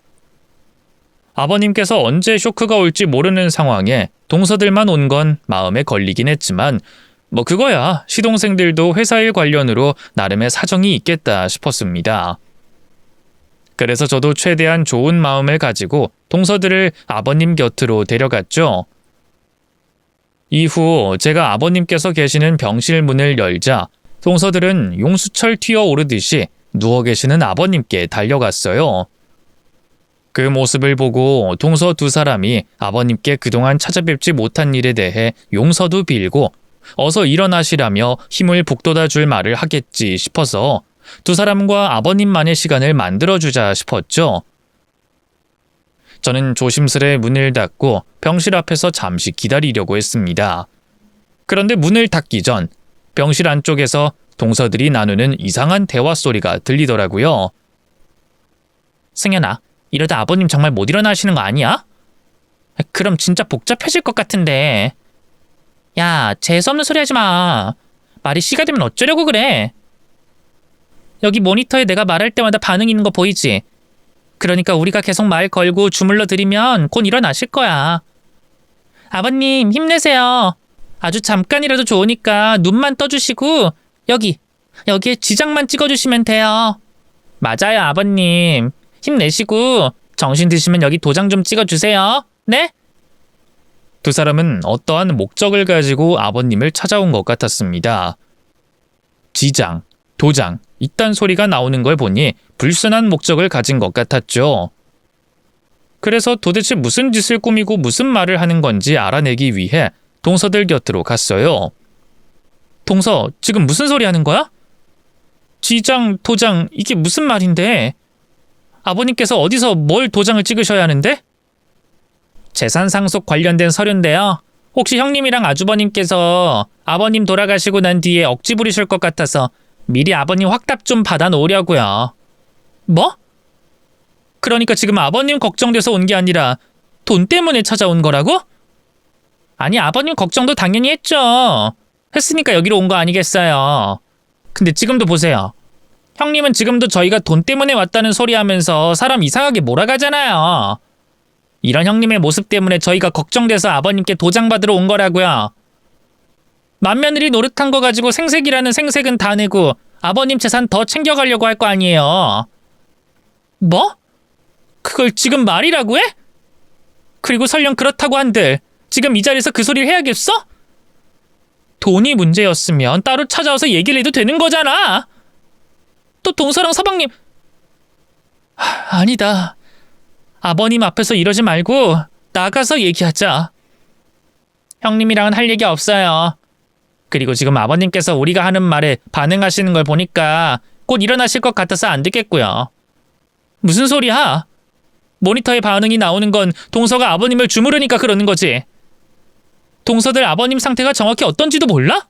아버님께서 언제 쇼크가 올지 모르는 상황에 동서들만 온 건 마음에 걸리긴 했지만 뭐 그거야 시동생들도 회사 일 관련으로 나름의 사정이 있겠다 싶었습니다. 그래서 저도 최대한 좋은 마음을 가지고 동서들을 아버님 곁으로 데려갔죠. 이후 제가 아버님께서 계시는 병실 문을 열자 동서들은 용수철 튀어오르듯이 누워 계시는 아버님께 달려갔어요. 그 모습을 보고 동서 두 사람이 아버님께 그동안 찾아뵙지 못한 일에 대해 용서도 빌고 어서 일어나시라며 힘을 북돋아 줄 말을 하겠지 싶어서 두 사람과 아버님만의 시간을 만들어주자 싶었죠. 저는 조심스레 문을 닫고 병실 앞에서 잠시 기다리려고 했습니다. 그런데 문을 닫기 전 병실 안쪽에서 동서들이 나누는 이상한 대화 소리가 들리더라고요. 승현아, 이러다 아버님 정말 못 일어나시는 거 아니야? 그럼 진짜 복잡해질 것 같은데. 야, 재수없는 소리 하지 마. 말이 씨가 되면 어쩌려고 그래. 여기 모니터에 내가 말할 때마다 반응 있는 거 보이지? 그러니까 우리가 계속 말 걸고 주물러 드리면 곧 일어나실 거야. 아버님 힘내세요. 아주 잠깐이라도 좋으니까 눈만 떠주시고 여기에 지장만 찍어주시면 돼요. 맞아요, 아버님. 힘내시고 정신 드시면 여기 도장 좀 찍어주세요. 네? 두 사람은 어떠한 목적을 가지고 아버님을 찾아온 것 같았습니다. 지장, 도장, 이딴 소리가 나오는 걸 보니 불순한 목적을 가진 것 같았죠. 그래서 도대체 무슨 짓을 꾸미고 무슨 말을 하는 건지 알아내기 위해 동서들 곁으로 갔어요. 동서, 지금 무슨 소리 하는 거야? 지장, 도장, 이게 무슨 말인데? 아버님께서 어디서 뭘 도장을 찍으셔야 하는데? 재산 상속 관련된 서류인데요. 혹시 형님이랑 아주버님께서 아버님 돌아가시고 난 뒤에 억지 부리실 것 같아서 미리 아버님 확답 좀 받아 놓으려고요. 뭐? 그러니까 지금 아버님 걱정돼서 온 게 아니라 돈 때문에 찾아온 거라고? 아니, 아버님 걱정도 당연히 했죠. 했으니까 여기로 온 거 아니겠어요. 근데 지금도 보세요. 형님은 지금도 저희가 돈 때문에 왔다는 소리 하면서 사람 이상하게 몰아가잖아요. 이런 형님의 모습 때문에 저희가 걱정돼서 아버님께 도장 받으러 온 거라고요. 맏며느리 노릇한 거 가지고 생색이라는 생색은 다 내고 아버님 재산 더 챙겨가려고 할 거 아니에요. 뭐? 그걸 지금 말이라고 해? 그리고 설령 그렇다고 한들 지금 이 자리에서 그 소리를 해야겠어? 돈이 문제였으면 따로 찾아와서 얘기를 해도 되는 거잖아. 또 동서랑 서방님. 아니다. 아버님 앞에서 이러지 말고 나가서 얘기하자. 형님이랑은 할 얘기 없어요. 그리고 지금 아버님께서 우리가 하는 말에 반응하시는 걸 보니까 곧 일어나실 것 같아서 안 듣겠고요. 무슨 소리야? 모니터에 반응이 나오는 건 동서가 아버님을 주무르니까 그러는 거지. 동서들 아버님 상태가 정확히 어떤지도 몰라?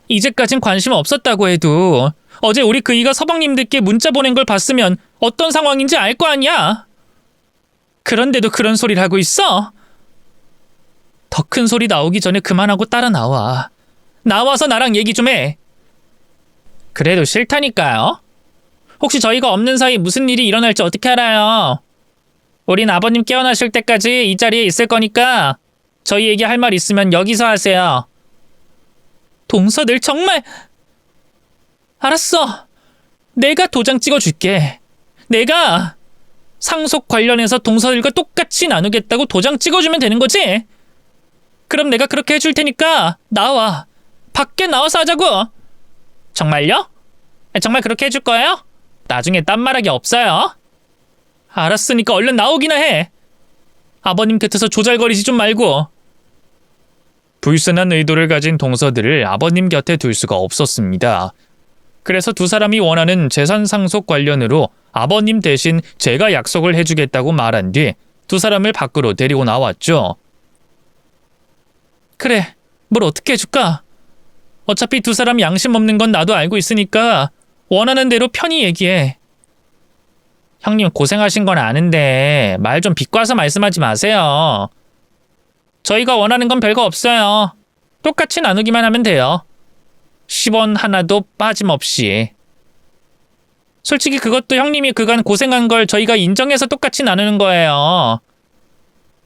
이제까진 관심 없었다고 해도 어제 우리 그이가 서방님들께 문자 보낸 걸 봤으면 어떤 상황인지 알 거 아니야? 그런데도 그런 소리를 하고 있어? 더 큰 소리 나오기 전에 그만하고 따라 나와. 나와서 나랑 얘기 좀 해. 그래도 싫다니까요. 혹시 저희가 없는 사이 무슨 일이 일어날지 어떻게 알아요? 우린 아버님 깨어나실 때까지 이 자리에 있을 거니까 저희에게 할 말 있으면 여기서 하세요. 동서들 정말... 알았어. 내가 도장 찍어줄게. 내가 상속 관련해서 동서들과 똑같이 나누겠다고 도장 찍어주면 되는 거지? 그럼 내가 그렇게 해줄 테니까 나와. 밖에 나와서 하자고. 정말요? 정말 그렇게 해줄 거예요? 나중에 딴 말하기 없어요. 알았으니까 얼른 나오기나 해. 아버님 곁에서 조잘거리지 좀 말고. 불순한 의도를 가진 동서들을 아버님 곁에 둘 수가 없었습니다. 그래서 두 사람이 원하는 재산 상속 관련으로 아버님 대신 제가 약속을 해주겠다고 말한 뒤 두 사람을 밖으로 데리고 나왔죠. 그래, 뭘 어떻게 해줄까? 어차피 두 사람 양심 없는 건 나도 알고 있으니까 원하는 대로 편히 얘기해. 형님 고생하신 건 아는데 말 좀 비꼬아서 말씀하지 마세요. 저희가 원하는 건 별거 없어요. 똑같이 나누기만 하면 돼요. 10원 하나도 빠짐없이. 솔직히 그것도 형님이 그간 고생한 걸 저희가 인정해서 똑같이 나누는 거예요.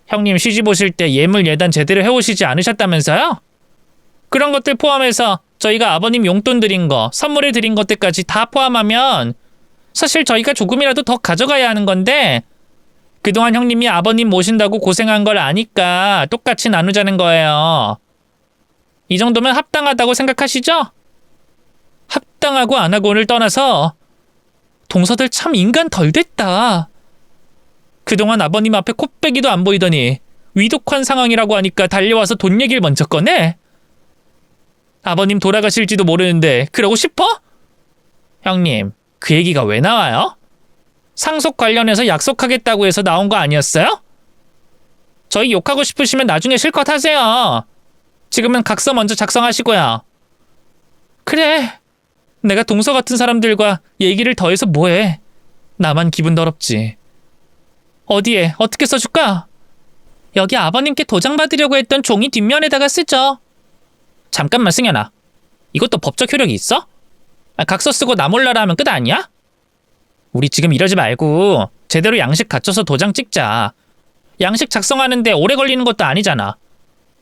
형님 시집 오실 때 예물 예단 제대로 해오시지 않으셨다면서요? 그런 것들 포함해서 저희가 아버님 용돈 드린 거, 선물을 드린 것들까지 다 포함하면 사실 저희가 조금이라도 더 가져가야 하는 건데 그동안 형님이 아버님 모신다고 고생한 걸 아니까 똑같이 나누자는 거예요. 이 정도면 합당하다고 생각하시죠? 합당하고 안 하고를 떠나서 동서들 참 인간 덜 됐다. 그동안 아버님 앞에 콧배기도 안 보이더니 위독한 상황이라고 하니까 달려와서 돈 얘기를 먼저 꺼내? 아버님 돌아가실지도 모르는데 그러고 싶어? 형님, 그 얘기가 왜 나와요? 상속 관련해서 약속하겠다고 해서 나온 거 아니었어요? 저희 욕하고 싶으시면 나중에 실컷 하세요. 지금은 각서 먼저 작성하시고요. 그래, 내가 동서 같은 사람들과 얘기를 더해서 뭐해. 나만 기분 더럽지. 어디에 어떻게 써줄까? 여기 아버님께 도장 받으려고 했던 종이 뒷면에다가 쓰죠. 잠깐만 승현아, 이것도 법적 효력이 있어? 각서 쓰고 나 몰라라 하면 끝 아니야? 우리 지금 이러지 말고 제대로 양식 갖춰서 도장 찍자. 양식 작성하는데 오래 걸리는 것도 아니잖아.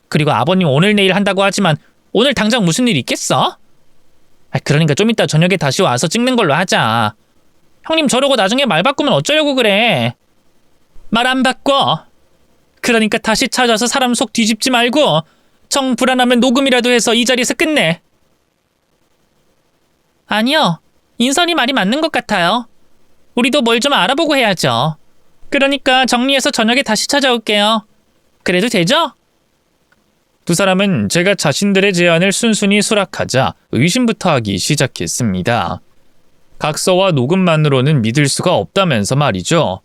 그리고 아버님 오늘 내일 한다고 하지만 오늘 당장 무슨 일 있겠어? 그러니까 좀 이따 저녁에 다시 와서 찍는 걸로 하자. 형님 저러고 나중에 말 바꾸면 어쩌려고 그래. 말 안 바꿔. 그러니까 다시 찾아서 사람 속 뒤집지 말고 정 불안하면 녹음이라도 해서 이 자리에서 끝내. 아니요. 인선이 말이 맞는 것 같아요. 우리도 뭘 좀 알아보고 해야죠. 그러니까 정리해서 저녁에 다시 찾아올게요. 그래도 되죠? 두 사람은 제가 자신들의 제안을 순순히 수락하자 의심부터 하기 시작했습니다. 각서와 녹음만으로는 믿을 수가 없다면서 말이죠.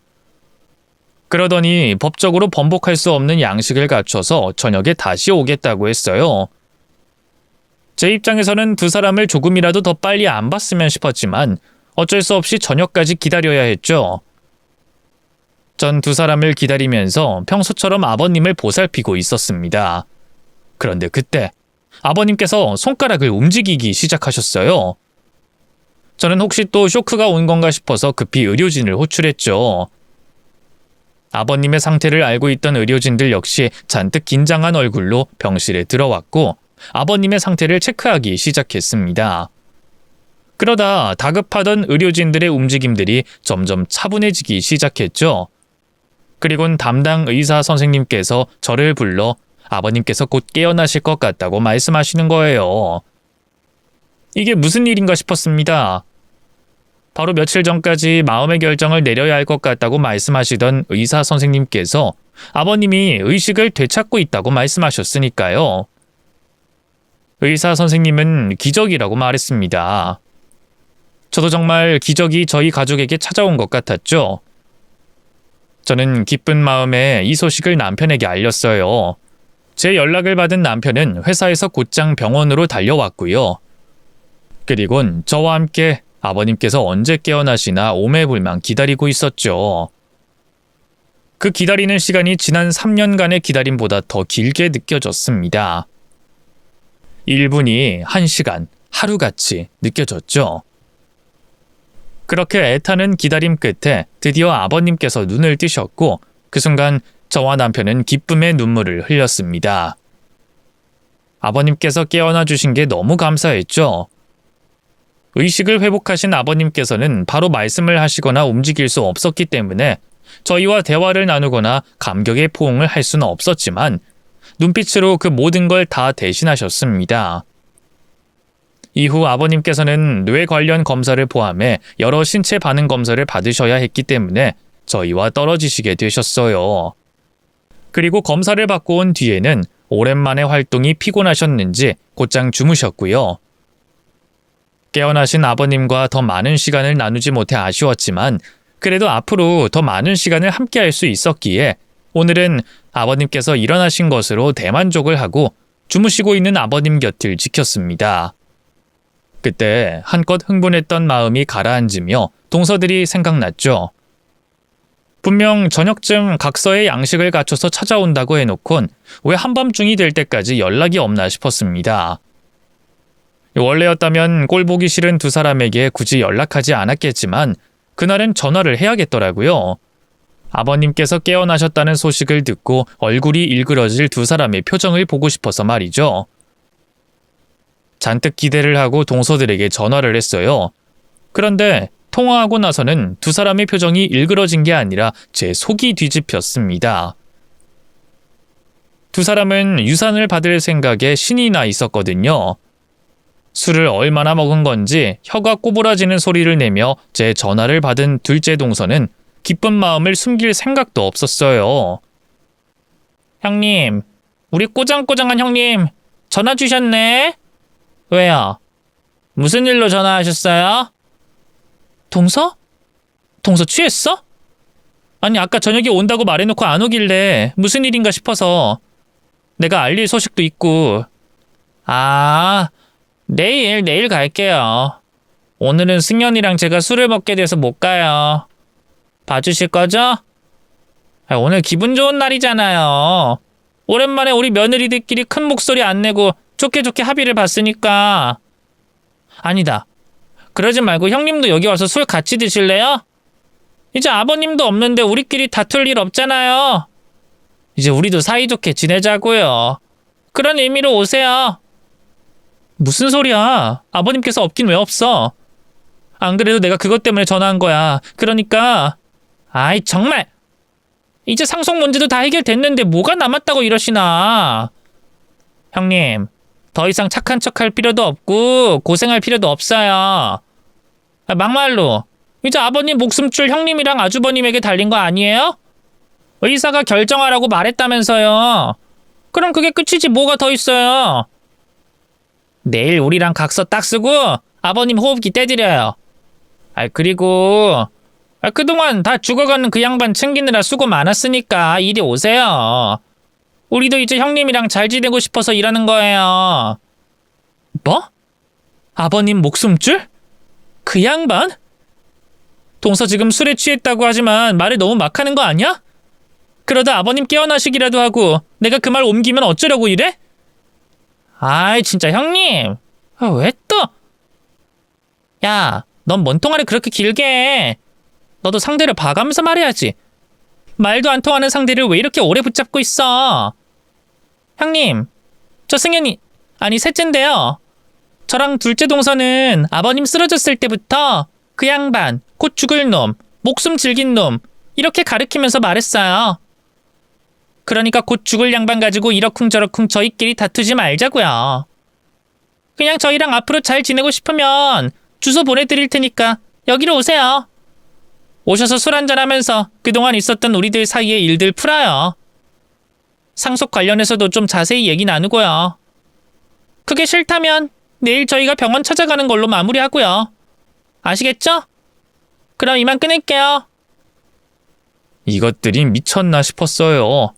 그러더니 법적으로 번복할 수 없는 양식을 갖춰서 저녁에 다시 오겠다고 했어요. 제 입장에서는 두 사람을 조금이라도 더 빨리 안 봤으면 싶었지만 어쩔 수 없이 저녁까지 기다려야 했죠. 전 두 사람을 기다리면서 평소처럼 아버님을 보살피고 있었습니다. 그런데 그때 아버님께서 손가락을 움직이기 시작하셨어요. 저는 혹시 또 쇼크가 온 건가 싶어서 급히 의료진을 호출했죠. 아버님의 상태를 알고 있던 의료진들 역시 잔뜩 긴장한 얼굴로 병실에 들어왔고 아버님의 상태를 체크하기 시작했습니다. 그러다 다급하던 의료진들의 움직임들이 점점 차분해지기 시작했죠. 그리곤 담당 의사 선생님께서 저를 불러 아버님께서 곧 깨어나실 것 같다고 말씀하시는 거예요. 이게 무슨 일인가 싶었습니다. 바로 며칠 전까지 마음의 결정을 내려야 할 것 같다고 말씀하시던 의사 선생님께서 아버님이 의식을 되찾고 있다고 말씀하셨으니까요. 의사 선생님은 기적이라고 말했습니다. 저도 정말 기적이 저희 가족에게 찾아온 것 같았죠. 저는 기쁜 마음에 이 소식을 남편에게 알렸어요. 제 연락을 받은 남편은 회사에서 곧장 병원으로 달려왔고요. 그리곤 저와 함께 아버님께서 언제 깨어나시나 오매불망 기다리고 있었죠. 그 기다리는 시간이 지난 3년간의 기다림보다 더 길게 느껴졌습니다. 1분이 1시간, 하루같이 느껴졌죠. 그렇게 애타는 기다림 끝에 드디어 아버님께서 눈을 뜨셨고 그 순간 저와 남편은 기쁨의 눈물을 흘렸습니다. 아버님께서 깨어나 주신 게 너무 감사했죠. 의식을 회복하신 아버님께서는 바로 말씀을 하시거나 움직일 수 없었기 때문에 저희와 대화를 나누거나 감격의 포옹을 할 수는 없었지만 눈빛으로 그 모든 걸 다 대신하셨습니다. 이후 아버님께서는 뇌 관련 검사를 포함해 여러 신체 반응 검사를 받으셔야 했기 때문에 저희와 떨어지시게 되셨어요. 그리고 검사를 받고 온 뒤에는 오랜만에 활동이 피곤하셨는지 곧장 주무셨고요. 깨어나신 아버님과 더 많은 시간을 나누지 못해 아쉬웠지만 그래도 앞으로 더 많은 시간을 함께할 수 있었기에 오늘은 아버님께서 일어나신 것으로 대만족을 하고 주무시고 있는 아버님 곁을 지켰습니다. 그때 한껏 흥분했던 마음이 가라앉으며 동서들이 생각났죠. 분명 저녁쯤 각서의 양식을 갖춰서 찾아온다고 해놓곤 왜 한밤중이 될 때까지 연락이 없나 싶었습니다. 원래였다면 꼴 보기 싫은 두 사람에게 굳이 연락하지 않았겠지만 그날은 전화를 해야겠더라고요. 아버님께서 깨어나셨다는 소식을 듣고 얼굴이 일그러질 두 사람의 표정을 보고 싶어서 말이죠. 잔뜩 기대를 하고 동서들에게 전화를 했어요. 그런데 통화하고 나서는 두 사람의 표정이 일그러진 게 아니라 제 속이 뒤집혔습니다. 두 사람은 유산을 받을 생각에 신이 나 있었거든요. 술을 얼마나 먹은 건지 혀가 꼬부라지는 소리를 내며 제 전화를 받은 둘째 동서는 기쁜 마음을 숨길 생각도 없었어요. 형님, 우리 꼬장꼬장한 형님 전화 주셨네? 왜요? 무슨 일로 전화하셨어요? 동서? 동서 취했어? 아니 아까 저녁에 온다고 말해놓고 안 오길래 무슨 일인가 싶어서 내가 알릴 소식도 있고. 아, 내일 갈게요. 오늘은 승연이랑 제가 술을 먹게 돼서 못 가요. 봐주실 거죠? 오늘 기분 좋은 날이잖아요. 오랜만에 우리 며느리들끼리 큰 목소리 안 내고 좋게 합의를 봤으니까. 아니다. 그러지 말고 형님도 여기 와서 술 같이 드실래요? 이제 아버님도 없는데 우리끼리 다툴 일 없잖아요. 이제 우리도 사이좋게 지내자고요. 그런 의미로 오세요. 무슨 소리야? 아버님께서 없긴 왜 없어? 안 그래도 내가 그것 때문에 전화한 거야. 그러니까. 아이 정말. 이제 상속 문제도 다 해결됐는데 뭐가 남았다고 이러시나. 형님, 더 이상 착한 척할 필요도 없고 고생할 필요도 없어요. 막말로 이제 아버님 목숨줄 형님이랑 아주버님에게 달린 거 아니에요? 의사가 결정하라고 말했다면서요. 그럼 그게 끝이지 뭐가 더 있어요. 내일 우리랑 각서 딱 쓰고 아버님 호흡기 떼드려요. 그리고 그동안 다 죽어가는 그 양반 챙기느라 수고 많았으니까 이리 오세요. 우리도 이제 형님이랑 잘 지내고 싶어서 일하는 거예요. 뭐? 아버님 목숨줄? 그 양반? 동서 지금 술에 취했다고 하지만 말을 너무 막 하는 거 아니야? 그러다 아버님 깨어나시기라도 하고 내가 그 말 옮기면 어쩌려고 이래? 아이 진짜 형님. 왜 또? 야, 넌 뭔 통화를 그렇게 길게 해. 너도 상대를 봐가면서 말해야지. 말도 안 통하는 상대를 왜 이렇게 오래 붙잡고 있어? 형님, 저 승현이, 아니 셋째인데요. 저랑 둘째 동서는 아버님 쓰러졌을 때부터 그 양반, 곧 죽을 놈, 목숨 질긴 놈 이렇게 가리키면서 말했어요. 그러니까 곧 죽을 양반 가지고 이러쿵저러쿵 저희끼리 다투지 말자고요. 그냥 저희랑 앞으로 잘 지내고 싶으면 주소 보내드릴 테니까 여기로 오세요. 오셔서 술 한잔하면서 그동안 있었던 우리들 사이의 일들 풀어요. 상속 관련해서도 좀 자세히 얘기 나누고요. 그게 싫다면 내일 저희가 병원 찾아가는 걸로 마무리하고요. 아시겠죠? 그럼 이만 끊을게요. 이것들이 미쳤나 싶었어요.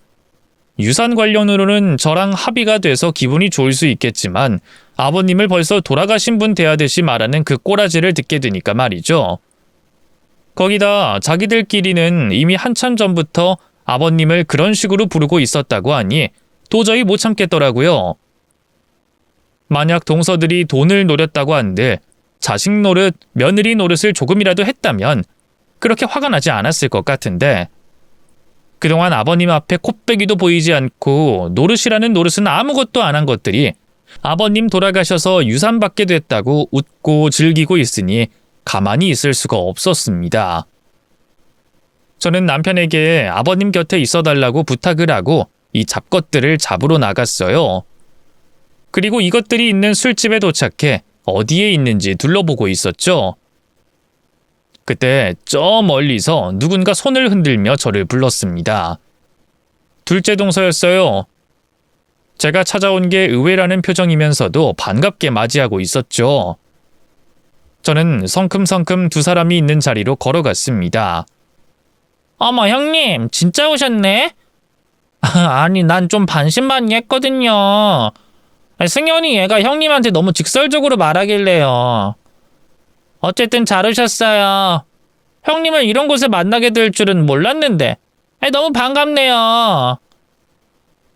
유산 관련으로는 저랑 합의가 돼서 기분이 좋을 수 있겠지만 아버님을 벌써 돌아가신 분 대하듯이 말하는 그 꼬라지를 듣게 되니까 말이죠. 거기다 자기들끼리는 이미 한참 전부터 아버님을 그런 식으로 부르고 있었다고 하니 도저히 못 참겠더라고요. 만약 동서들이 돈을 노렸다고 한들 자식 노릇, 며느리 노릇을 조금이라도 했다면 그렇게 화가 나지 않았을 것 같은데 그동안 아버님 앞에 콧배기도 보이지 않고 노릇이라는 노릇은 아무것도 안 한 것들이 아버님 돌아가셔서 유산 받게 됐다고 웃고 즐기고 있으니 가만히 있을 수가 없었습니다. 저는 남편에게 아버님 곁에 있어달라고 부탁을 하고 이 잡것들을 잡으러 나갔어요. 그리고 이것들이 있는 술집에 도착해 어디에 있는지 둘러보고 있었죠. 그때 저 멀리서 누군가 손을 흔들며 저를 불렀습니다. 둘째 동서였어요. 제가 찾아온 게 의외라는 표정이면서도 반갑게 맞이하고 있었죠. 저는 성큼성큼 두 사람이 있는 자리로 걸어갔습니다. 어머 형님 진짜 오셨네? 아니 난 좀 반신반의했거든요. 승현이 얘가 형님한테 너무 직설적으로 말하길래요. 어쨌든 잘 오셨어요. 형님을 이런 곳에 만나게 될 줄은 몰랐는데 너무 반갑네요.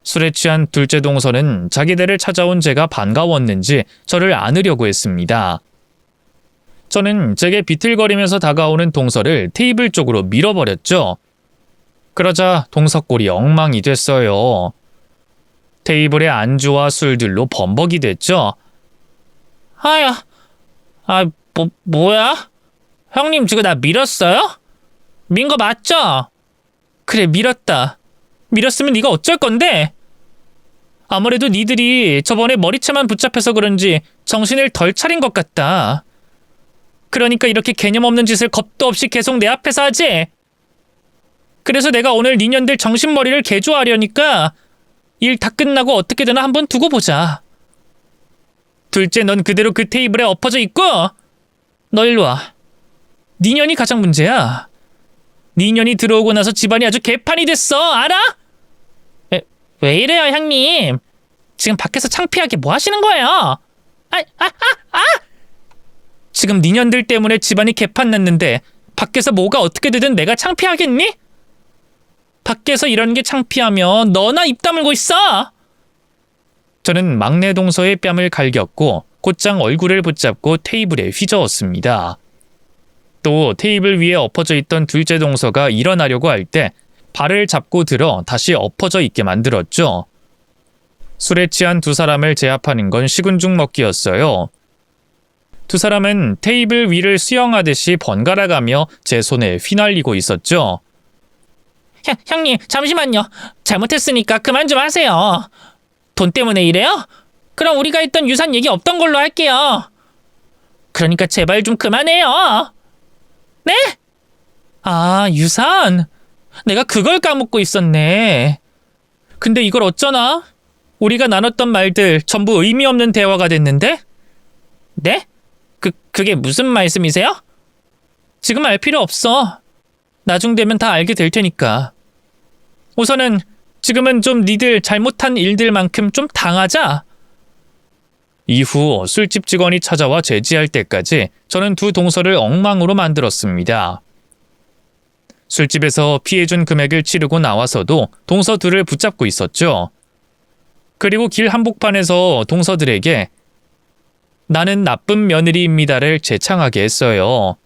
술에 취한 둘째 동서는 자기네를 찾아온 제가 반가웠는지 저를 안으려고 했습니다. 저는 제게 비틀거리면서 다가오는 동서를 테이블 쪽으로 밀어버렸죠. 그러자 동서 꼴이 엉망이 됐어요. 테이블에 안주와 술들로 범벅이 됐죠. 아야, 뭐야? 형님 지금 나 밀었어요? 민 거 맞죠? 그래 밀었다. 밀었으면 네가 어쩔 건데? 아무래도 니들이 저번에 머리채만 붙잡혀서 그런지 정신을 덜 차린 것 같다. 그러니까 이렇게 개념 없는 짓을 겁도 없이 계속 내 앞에서 하지? 그래서 내가 오늘 니년들 정신머리를 개조하려니까 일 다 끝나고 어떻게 되나 한번 두고 보자. 둘째 넌 그대로 그 테이블에 엎어져 있고 너 일로 와. 니년이 가장 문제야. 니년이 들어오고 나서 집안이 아주 개판이 됐어. 알아? 왜 이래요 형님? 지금 밖에서 창피하게 뭐 하시는 거예요? 지금 니년들 때문에 집안이 개판 났는데 밖에서 뭐가 어떻게 되든 내가 창피하겠니? 밖에서 이런 게 창피하면 너나 입 다물고 있어. 저는 막내 동서의 뺨을 갈겼고 곧장 얼굴을 붙잡고 테이블에 휘저었습니다. 또 테이블 위에 엎어져 있던 둘째 동서가 일어나려고 할 때 발을 잡고 들어 다시 엎어져 있게 만들었죠. 술에 취한 두 사람을 제압하는 건 식은 죽 먹기였어요. 두 사람은 테이블 위를 수영하듯이 번갈아가며 제 손에 휘날리고 있었죠. 형님 잠시만요. 잘못했으니까 그만 좀 하세요. 돈 때문에 이래요? 그럼 우리가 했던 유산 얘기 없던 걸로 할게요. 그러니까 제발 좀 그만해요. 네? 아 유산? 내가 그걸 까먹고 있었네. 근데 이걸 어쩌나? 우리가 나눴던 말들 전부 의미 없는 대화가 됐는데? 네? 그게 무슨 말씀이세요? 지금 알 필요 없어. 나중 되면 다 알게 될 테니까. 우선은 지금은 좀 니들 잘못한 일들만큼 좀 당하자. 이후 술집 직원이 찾아와 제지할 때까지 저는 두 동서를 엉망으로 만들었습니다. 술집에서 피해준 금액을 치르고 나와서도 동서 둘을 붙잡고 있었죠. 그리고 길 한복판에서 동서들에게 나는 나쁜 며느리입니다를 재창하게 했어요.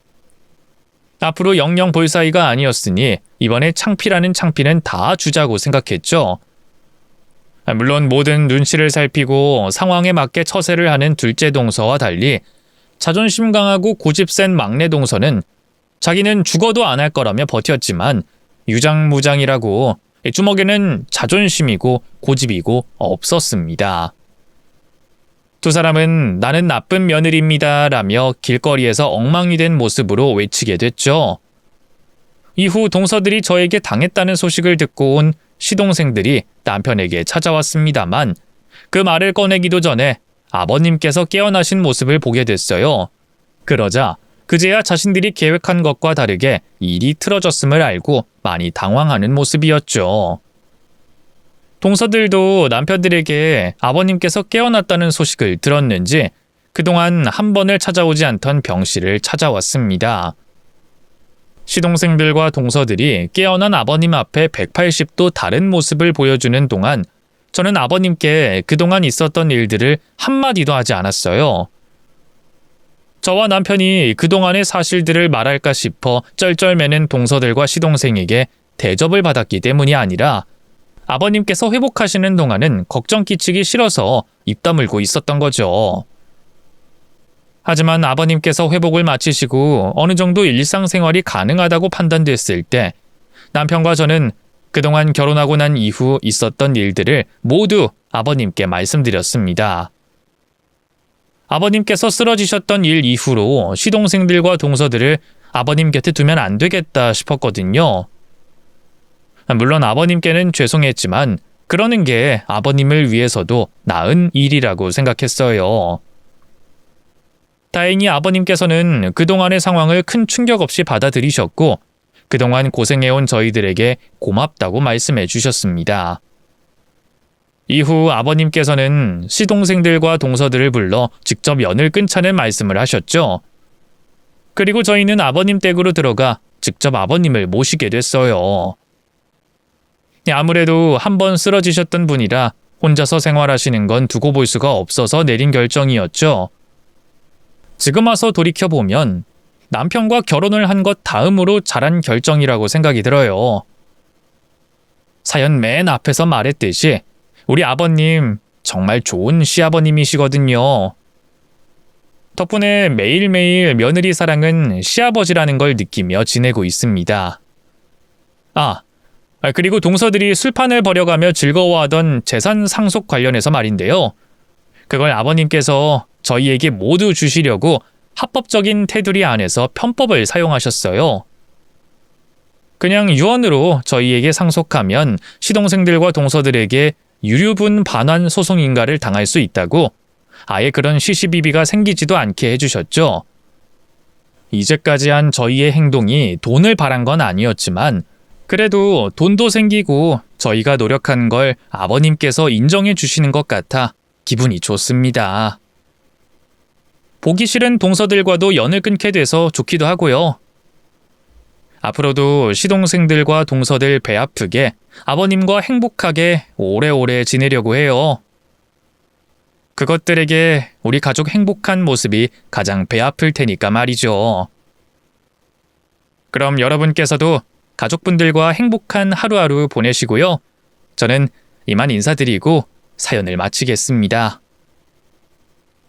앞으로 영영 볼 사이가 아니었으니 이번에 창피라는 창피는 다 주자고 생각했죠. 물론 모든 눈치를 살피고 상황에 맞게 처세를 하는 둘째 동서와 달리 자존심 강하고 고집 센 막내 동서는 자기는 죽어도 안 할 거라며 버텼지만 유장무장이라고 주먹에는 자존심이고 고집이고 없었습니다. 두 사람은 나는 나쁜 며느리입니다 라며 길거리에서 엉망이 된 모습으로 외치게 됐죠. 이후 동서들이 저에게 당했다는 소식을 듣고 온 시동생들이 남편에게 찾아왔습니다만 그 말을 꺼내기도 전에 아버님께서 깨어나신 모습을 보게 됐어요. 그러자 그제야 자신들이 계획한 것과 다르게 일이 틀어졌음을 알고 많이 당황하는 모습이었죠. 동서들도 남편들에게 아버님께서 깨어났다는 소식을 들었는지 그동안 한 번을 찾아오지 않던 병실을 찾아왔습니다. 시동생들과 동서들이 깨어난 아버님 앞에 180도 다른 모습을 보여주는 동안 저는 아버님께 그동안 있었던 일들을 한마디도 하지 않았어요. 저와 남편이 그동안의 사실들을 말할까 싶어 쩔쩔매는 동서들과 시동생에게 대접을 받았기 때문이 아니라 아버님께서 회복하시는 동안은 걱정 끼치기 싫어서 입 다물고 있었던 거죠. 하지만 아버님께서 회복을 마치시고 어느 정도 일상생활이 가능하다고 판단됐을 때 남편과 저는 그동안 결혼하고 난 이후 있었던 일들을 모두 아버님께 말씀드렸습니다. 아버님께서 쓰러지셨던 일 이후로 시동생들과 동서들을 아버님 곁에 두면 안 되겠다 싶었거든요. 물론 아버님께는 죄송했지만 그러는 게 아버님을 위해서도 나은 일이라고 생각했어요. 다행히 아버님께서는 그동안의 상황을 큰 충격 없이 받아들이셨고 그동안 고생해온 저희들에게 고맙다고 말씀해 주셨습니다. 이후 아버님께서는 시동생들과 동서들을 불러 직접 연을 끊자는 말씀을 하셨죠. 그리고 저희는 아버님 댁으로 들어가 직접 아버님을 모시게 됐어요. 아무래도 한번 쓰러지셨던 분이라 혼자서 생활하시는 건 두고 볼 수가 없어서 내린 결정이었죠. 지금 와서 돌이켜보면 남편과 결혼을 한 것 다음으로 잘한 결정이라고 생각이 들어요. 사연 맨 앞에서 말했듯이 우리 아버님 정말 좋은 시아버님이시거든요. 덕분에 매일매일 며느리 사랑은 시아버지라는 걸 느끼며 지내고 있습니다. 그리고 동서들이 술판을 벌여가며 즐거워하던 재산 상속 관련해서 말인데요. 그걸 아버님께서 저희에게 모두 주시려고 합법적인 테두리 안에서 편법을 사용하셨어요. 그냥 유언으로 저희에게 상속하면 시동생들과 동서들에게 유류분 반환 소송 인가를 당할 수 있다고 아예 그런 시시비비가 생기지도 않게 해주셨죠. 이제까지 한 저희의 행동이 돈을 바란 건 아니었지만 그래도 돈도 생기고 저희가 노력한 걸 아버님께서 인정해 주시는 것 같아 기분이 좋습니다. 보기 싫은 동서들과도 연을 끊게 돼서 좋기도 하고요. 앞으로도 시동생들과 동서들 배 아프게 아버님과 행복하게 오래오래 지내려고 해요. 그것들에게 우리 가족 행복한 모습이 가장 배 아플 테니까 말이죠. 그럼 여러분께서도 가족분들과 행복한 하루하루 보내시고요. 저는 이만 인사드리고 사연을 마치겠습니다.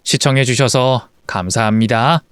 시청해주셔서 감사합니다.